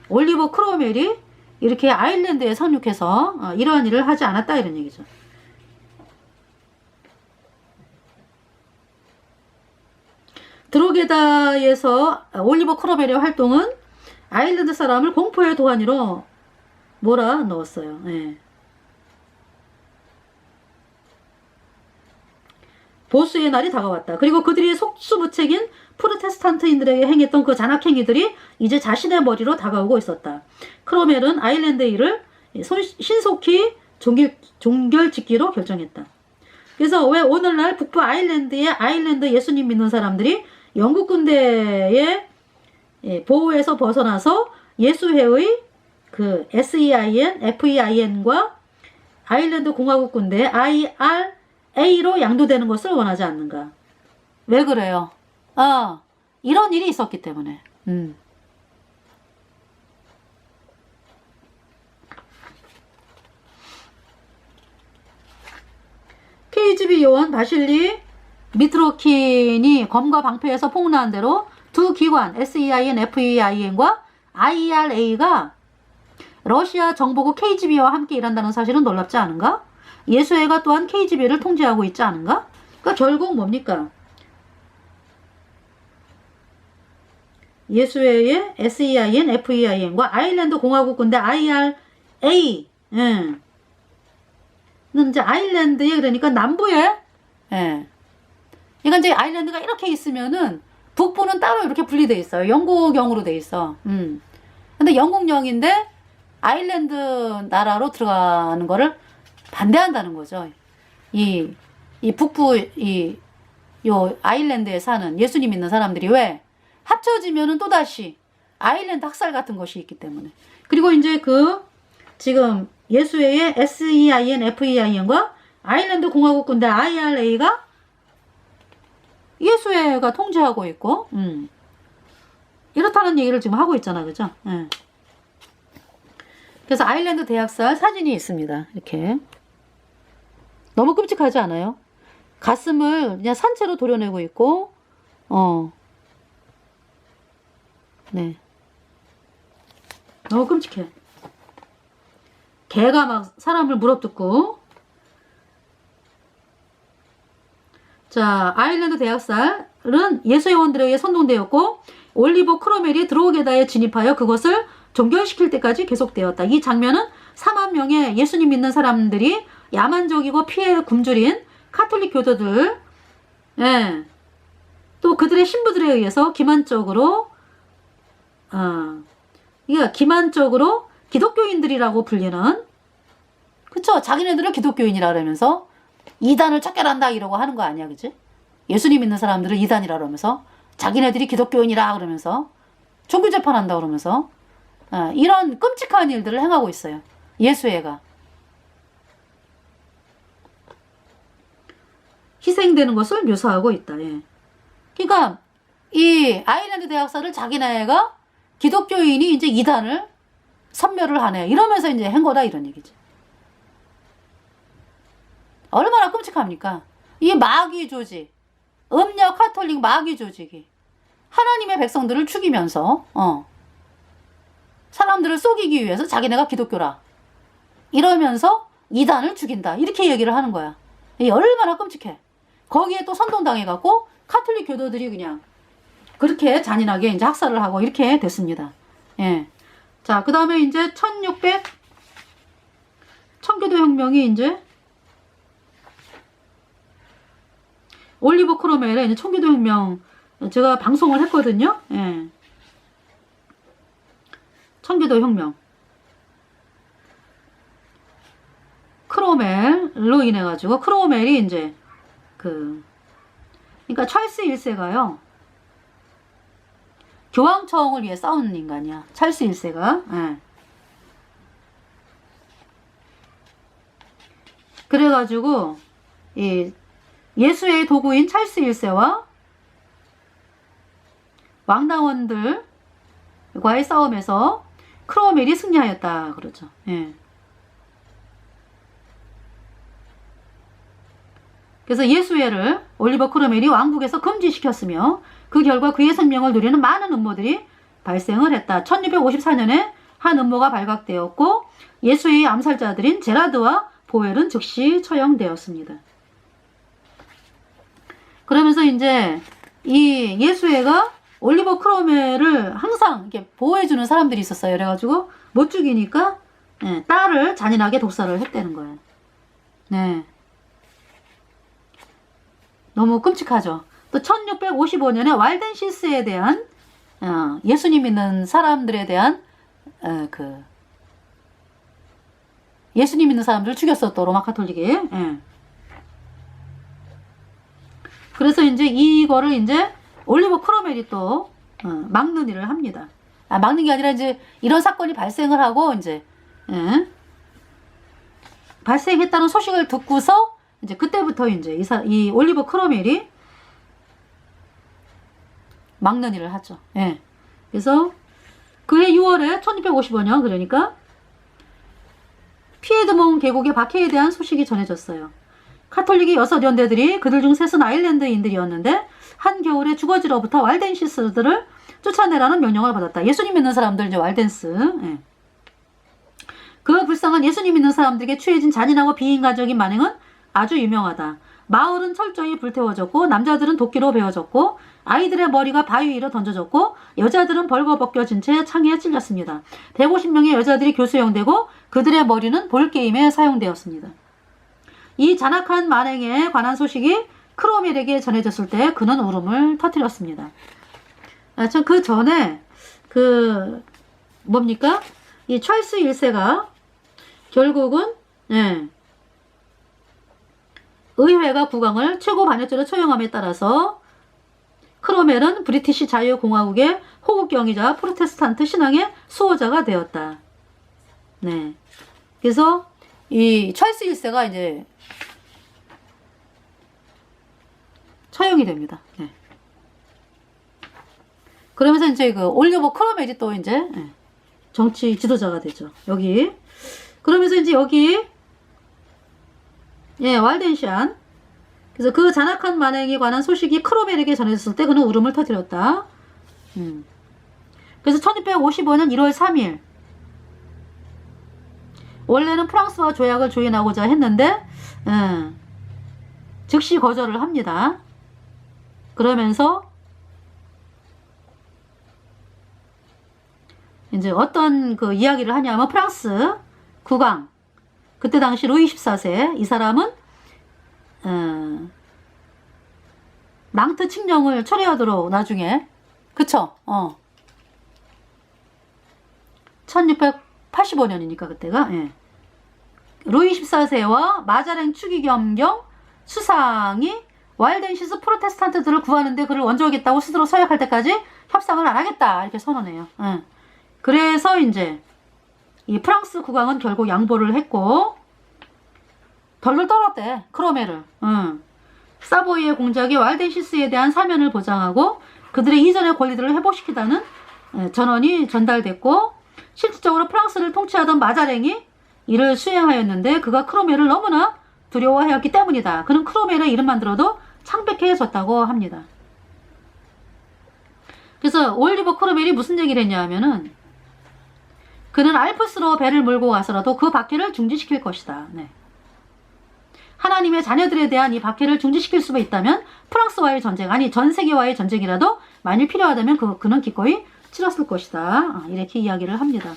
올리버 크로멜이 이렇게 아일랜드에 상륙해서 이러한 일을 하지 않았다 이런 얘기죠. 드로게다에서 올리버 크로멜의 활동은 아일랜드 사람을 공포의 도가니로 몰아넣었어요. 보수의 날이 다가왔다. 그리고 그들이 속수무책인 프로테스탄트인들에게 행했던 그 잔악행위들이 이제 자신의 머리로 다가오고 있었다. 크로멜은 아일랜드 일을 신속히 종결짓기로 결정했다. 그래서 왜 오늘날 북부 아일랜드의 아일랜드 예수님 믿는 사람들이 영국 군대의 보호에서 벗어나서 예수회의 그 SEIN, FEIN과 아일랜드 공화국 군대 IRA로 양도되는 것을 원하지 않는가? 왜 그래요? 이런 일이 있었기 때문에. KGB 요원 바실리 미트로킨이 검과 방패에서 폭로한 대로 두 기관 SEIN, FEIN과 IRA가 러시아 정보국 KGB와 함께 일한다는 사실은 놀랍지 않은가? 예수회가 또한 KGB를 통제하고 있지 않은가? 그러니까 결국 뭡니까? 예수회의 SEIN, FEIN과 아일랜드 공화국 군대 IRA, 는 이제 아일랜드에, 그러니까 남부에, 그러니까 이제 아일랜드가 이렇게 있으면은 북부는 따로 이렇게 분리돼 있어요. 영국령으로 돼 있어. 근데 영국령인데 아일랜드 나라로 들어가는 거를 반대한다는 거죠. 이 북부, 요 아일랜드에 사는 예수님 믿는 사람들이 왜? 합쳐지면은 또다시 아일랜드 학살 같은 것이 있기 때문에. 그리고 이제 지금 예수회의 SEIN, FEIN과 아일랜드 공화국 군대 IRA가 예수회가 통제하고 있고, 이렇다는 얘기를 지금 하고 있잖아, 그죠? 그래서 아일랜드 대학살 사진이 있습니다. 이렇게. 너무 끔찍하지 않아요? 가슴을 그냥 산채로 도려내고 있고, 네. 너무 끔찍해. 개가 막 사람을 물어뜯고. 자, 아일랜드 대학살은 예수회원들에 의해 선동되었고, 올리버 크로멜이 드로게다에 진입하여 그것을 종결시킬 때까지 계속되었다. 이 장면은 4만 명의 예수님 믿는 사람들이 야만적이고 피해 굶주린 카톨릭 교도들, 또 그들의 신부들에 의해서 기만적으로 기독교인들이라고 불리는, 그쵸? 자기네들을 기독교인이라 그러면서 이단을 척결한다 이러고 하는 거 아니야, 그치? 예수님 믿는 사람들을 이단이라 그러면서 자기네들이 기독교인이라 그러면서 종교재판한다 그러면서 이런 끔찍한 일들을 행하고 있어요. 예수회가. 희생되는 것을 묘사하고 있다. 예. 그러니까 이 아일랜드 대학살을 자기네가 기독교인이 이제 이단을 선멸을 하네 이러면서 이제 한 거다 이런 얘기지. 얼마나 끔찍합니까? 이 마귀 조직, 음력 카톨릭 마귀 조직이 하나님의 백성들을 죽이면서 사람들을 속이기 위해서 자기네가 기독교라 이러면서 이단을 죽인다 이렇게 얘기를 하는 거야. 이 얼마나 끔찍해. 거기에 또 선동당해갖고 카톨릭 교도들이 그냥 그렇게 잔인하게 이제 학살을 하고 이렇게 됐습니다. 예. 자, 그 다음에 이제 1600 청교도 혁명이 이제 올리버 크로멜의 이제 청교도 혁명 제가 방송을 했거든요. 예. 청교도 혁명. 크로멜로 인해 가지고 크로멜이 이제 그러니까 찰스 1세가요. 교황청을 위해 싸우는 인간이야. 찰스 1세가. 예. 그래가지고 이 예수의 도구인 찰스 1세와 왕당원들과의 싸움에서 크로멜이 승리하였다 그러죠. 예. 그래서 예수회를 올리버 크로멜이 왕국에서 금지시켰으며 그 결과 그의 생명을 누리는 많은 음모들이 발생을 했다. 1654년에 한 음모가 발각되었고 예수회의 암살자들인 제라드와 보웰은 즉시 처형되었습니다. 그러면서 이제 이 예수회가 올리버 크로멜을 항상 이렇게 보호해주는 사람들이 있었어요. 그래가지고 못 죽이니까 딸을 잔인하게 독살을 했다는 거예요. 네. 너무 끔찍하죠. 또 1655년에 walden시스에 대한 예수님 믿는 사람들에 대한 예수님 믿는 사람들을 죽였어. 또 로마 카톨릭이. 예. 그래서 이제 이거를 이제 올리버 크로멜이 또 막는 일을 합니다. 막는 게 아니라 이제 이런 사건이 발생을 하고 이제 발생했다는 소식을 듣고서 이제 그때부터 이제 이 올리버 크로멜이 막는 일을 하죠. 예. 그래서 그해 6월에 1655년 그러니까 피에드몽 계곡의 박해에 대한 소식이 전해졌어요. 카톨릭의 6연대들이 그들 중 셋은 아일랜드인들이었는데 한겨울에 주거지로부터 왈덴시스들을 쫓아내라는 명령을 받았다. 예수님 믿는 사람들 이제 왈덴스. 예. 그 불쌍한 예수님 믿는 사람들에게 취해진 잔인하고 비인간적인 만행은 아주 유명하다. 마을은 철저히 불태워졌고 남자들은 도끼로 베어졌고 아이들의 머리가 바위 위로 던져졌고 여자들은 벌거벗겨진 채 창에 찔렸습니다. 150명의 여자들이 교수형되고 그들의 머리는 볼게임에 사용되었습니다. 이 잔악한 만행에 관한 소식이 크로멜에게 전해졌을 때 그는 울음을 터뜨렸습니다. 참 그 전에 뭡니까? 이 찰스 1세가 결국은 의회가 국왕을 최고 반역죄로 처형함에 따라서 크로멜은 브리티시 자유공화국의 호국경이자 프로테스탄트 신앙의 수호자가 되었다. 네. 그래서 이 찰스 1세가 이제 처형이 됩니다. 네. 그러면서 이제 그 올리버 크로멜이 또 이제 정치 지도자가 되죠. 여기. 그러면서 이제 여기 왈덴시안. 그래서 그 잔악한 만행에 관한 소식이 크로멜에게 전해졌을 때 그는 울음을 터뜨렸다. 그래서 1655년 1월 3일 원래는 프랑스와 조약을 조인하고자 했는데 즉시 거절을 합니다. 그러면서 이제 어떤 그 이야기를 하냐면 프랑스 국왕 그때 당시 루이 14세 이 사람은 낭트 칙령을 철회하도록 나중에 그쵸? 1685년이니까 그때가 루이 14세와 마자랭 추기경경 수상이 왈덴시스 프로테스탄트들을 구하는데 그를 원조하겠다고 스스로 서약할 때까지 협상을 안 하겠다 이렇게 선언해요. 그래서 이제 이 프랑스 국왕은 결국 양보를 했고 덜덜 떨었대 크로멜을. 사보이의 공작이 왈덴시스에 대한 사면을 보장하고 그들의 이전의 권리들을 회복시키다는 전언이 전달됐고 실질적으로 프랑스를 통치하던 마자랭이 이를 수행하였는데 그가 크로멜을 너무나 두려워하였기 때문이다. 그는 크로멜의 이름만 들어도 창백해졌다고 합니다. 그래서 올리버 크로멜이 무슨 얘기를 했냐 하면은 그는 알프스로 배를 몰고 가서라도 그 박해를 중지시킬 것이다. 네. 하나님의 자녀들에 대한 이 박해를 중지시킬 수가 있다면 프랑스와의 전쟁, 아니 전 세계와의 전쟁이라도 만일 필요하다면 그는 기꺼이 치렀을 것이다. 이렇게 이야기를 합니다.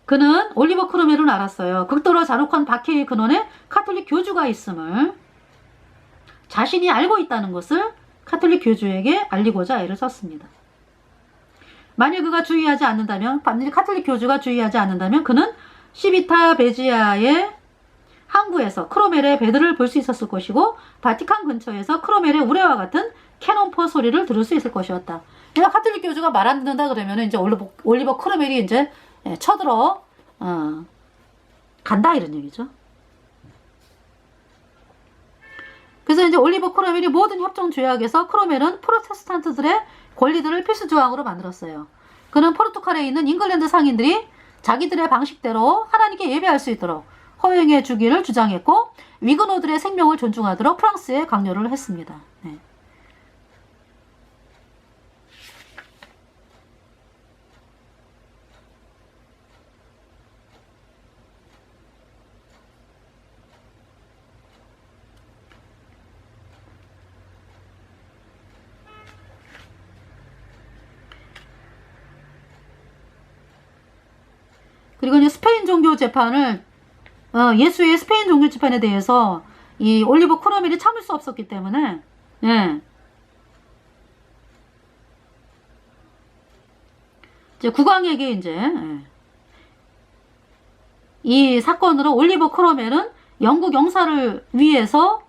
그는 올리버 크로멜은 알았어요. 극도로 잔혹한 박해의 근원에 카톨릭 교주가 있음을 자신이 알고 있다는 것을 카톨릭 교주에게 알리고자 애를 썼습니다. 만일 그가 주의하지 않는다면, 만일 카톨릭 교주가 주의하지 않는다면 그는 시비타 베지아의 항구에서 크로멜의 배들을 볼 수 있었을 것이고 바티칸 근처에서 크로멜의 우레와 같은 캐논포 소리를 들을 수 있을 것이었다. 그러니까 카톨릭 교주가 말 안 듣는다 그러면 이제 올리버 크로멜이 이제 쳐들어 간다 이런 얘기죠. 그래서 이제 올리버 크로멜이 모든 협정 조약에서 크로멜은 프로테스탄트들의 권리들을 필수 조항으로 만들었어요. 그는 포르투갈에 있는 잉글랜드 상인들이 자기들의 방식대로 하나님께 예배할 수 있도록 허용해 주기를 주장했고 위그노들의 생명을 존중하도록 프랑스에 강요를 했습니다. 네. 그리고 이제 스페인 종교 재판을 예수의 스페인 종교 재판에 대해서 이 올리버 크로멜이 참을 수 없었기 때문에 이제 국왕에게 이제 이 사건으로 올리버 크로멜은 영국 영사를 위해서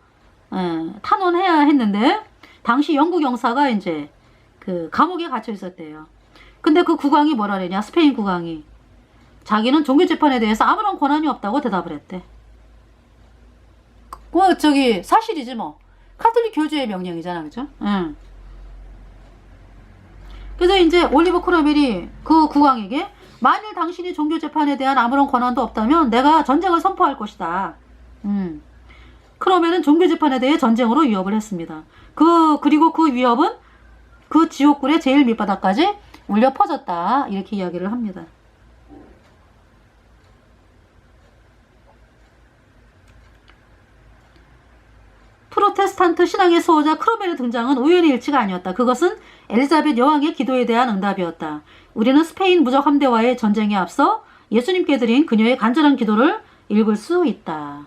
탄원해야 했는데 당시 영국 영사가 이제 그 감옥에 갇혀 있었대요. 근데 그 국왕이 뭐라 그랬냐? 스페인 국왕이 자기는 종교재판에 대해서 아무런 권한이 없다고 대답을 했대. 저기 사실이지 뭐. 카톨릭 교주의 명령이잖아, 그죠? 응. 그래서 이제 올리버 크로멜이 그 국왕에게 만일 당신이 종교재판에 대한 아무런 권한도 없다면 내가 전쟁을 선포할 것이다. 크로멜은 종교재판에 대해 전쟁으로 위협을 했습니다. 그리고 그 위협은 그 지옥굴의 제일 밑바닥까지 울려 퍼졌다. 이렇게 이야기를 합니다. 프로테스탄트 신앙의 수호자 크로멜의 등장은 우연의 일치가 아니었다. 그것은 엘리자벳 여왕의 기도에 대한 응답이었다. 우리는 스페인 무적 함대와의 전쟁에 앞서 예수님께 드린 그녀의 간절한 기도를 읽을 수 있다.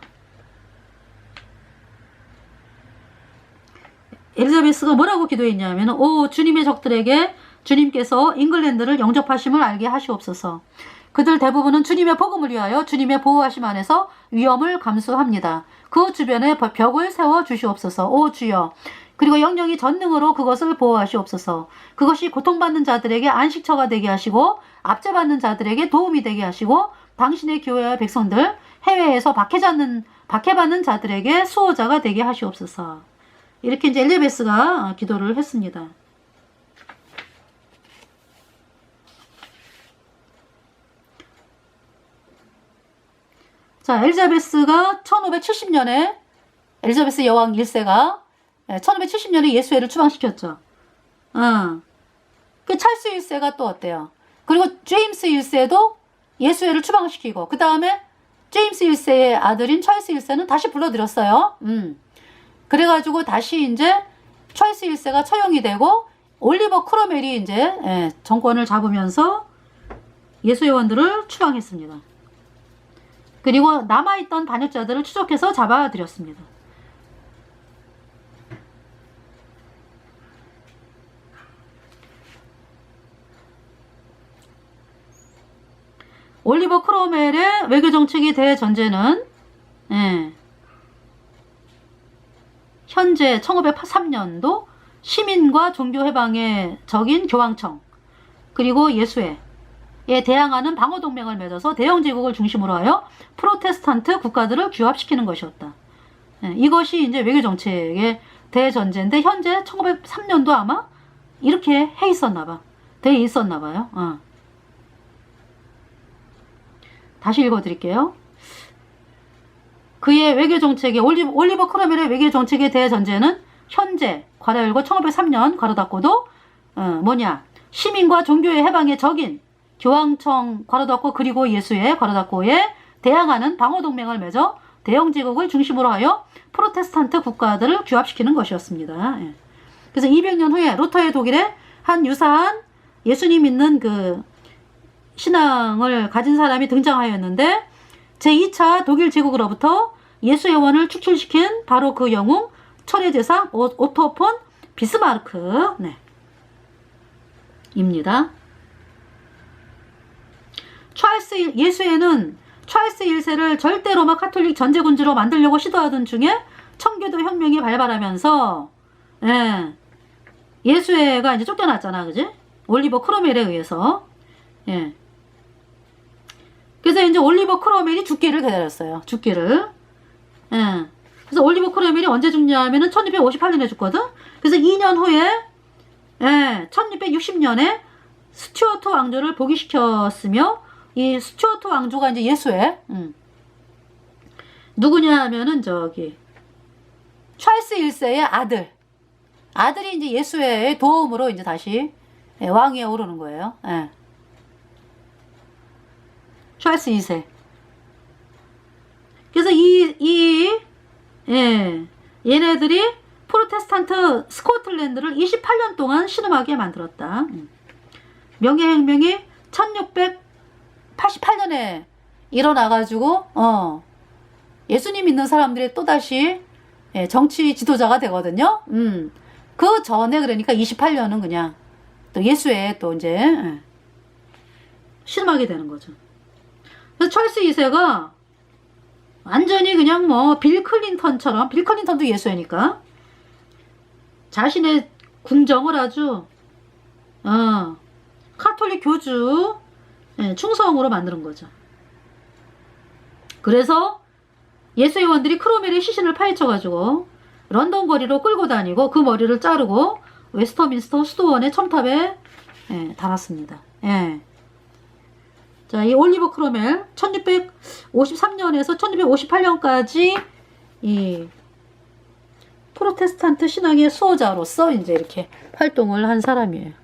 엘리자베스가 뭐라고 기도했냐면, 오 주님의 적들에게 주님께서 잉글랜드를 영접하심을 알게 하시옵소서. 그들 대부분은 주님의 복음을 위하여 주님의 보호하심 안에서 위험을 감수합니다. 그 주변에 벽을 세워 주시옵소서. 오 주여. 그리고 영영이 전능으로 그것을 보호하시옵소서. 그것이 고통받는 자들에게 안식처가 되게 하시고 압제받는 자들에게 도움이 되게 하시고 당신의 교회와 백성들 해외에서 박해받는 자들에게 수호자가 되게 하시옵소서. 이렇게 이제 엘리자베스가 기도를 했습니다. 자, 엘리자베스가 1570년에 엘리자베스 여왕 1세가 1570년에 예수회를 추방시켰죠. 그 찰스 1세가 또 어때요? 그리고 제임스 1세도 예수회를 추방시키고 그 다음에 제임스 1세의 아들인 찰스 1세는 다시 불러들였어요. 그래가지고 다시 이제 찰스 1세가 처형이 되고 올리버 크로멜이 이제 정권을 잡으면서 예수회원들을 추방했습니다. 그리고 남아있던 반역자들을 추적해서 잡아들였습니다. 올리버 크로멜의 외교정책에 대해 전제는 현재 1583년도 시민과 종교해방의 적인 교황청 그리고 예수회에 대항하는 방어동맹을 맺어서 대영제국을 중심으로 하여 프로테스탄트 국가들을 규합시키는 것이었다. 이것이 이제 외교정책의 대전제인데 현재 1903년도 아마 이렇게 해 있었나봐. 돼 있었나봐요. 다시 읽어드릴게요. 그의 외교정책의 올리버 크로멜의 외교정책에 대해 전제는 현재 괄호 열고 1903년 괄호 닫고도 시민과 종교의 해방의 적인 교황청 괄호 닫고 그리고 예수의 괄호 닫고에 대항하는 방어동맹을 맺어 대영제국을 중심으로 하여 프로테스탄트 국가들을 규합시키는 것이었습니다. 그래서 200년 후에 루터의 독일에 한 유사한 예수님 믿는 그 신앙을 가진 사람이 등장하였는데 제2차 독일 제국으로부터 예수회원을 축출시킨 바로 그 영웅 철회제사 오토 폰 비스마르크 입니다. 예수회는 찰스 1세를 절대 로마 카톨릭 전제군주로 만들려고 시도하던 중에 청교도 혁명이 발발하면서 예수회가 이제 쫓겨났잖아, 그지? 올리버 크로멜에 의해서. 그래서 이제 올리버 크로멜이 죽기를 기다렸어요. 죽기를. 그래서 올리버 크로멜이 언제 죽냐면은 1658년에 죽거든? 그래서 2년 후에, 1660년에 스튜어트 왕조를 복위시켰으며, 이 스튜어트 왕조가 이제 예수회, 누구냐 하면은 찰스 1세의 아들이 이제 예수회의 도움으로 이제 다시 왕위에 오르는 거예요. 찰스 2세. 그래서 얘네들이 프로테스탄트 스코틀랜드를 28년 동안 신음하게 만들었다. 명예혁명이 1688년에 일어나가지고 예수님 믿는 사람들이 또다시 정치 지도자가 되거든요. 그 전에 그러니까 28년은 그냥 또 예수에 또 이제 신음하게 되는 거죠. 그래서 찰스 2세가 완전히 그냥 빌 클린턴처럼, 빌 클린턴도 예수회니까 자신의 궁정을 아주 카톨릭 교주 충성으로 만드는 거죠. 그래서 예수회원들이 크로멜의 시신을 파헤쳐가지고 런던 거리로 끌고 다니고 그 머리를 자르고 웨스터민스터 수도원의 첨탑에 달았습니다. 자, 이 올리버 크로멜 1653년에서 1658년까지 이 프로테스탄트 신앙의 수호자로서 이제 이렇게 활동을 한 사람이에요.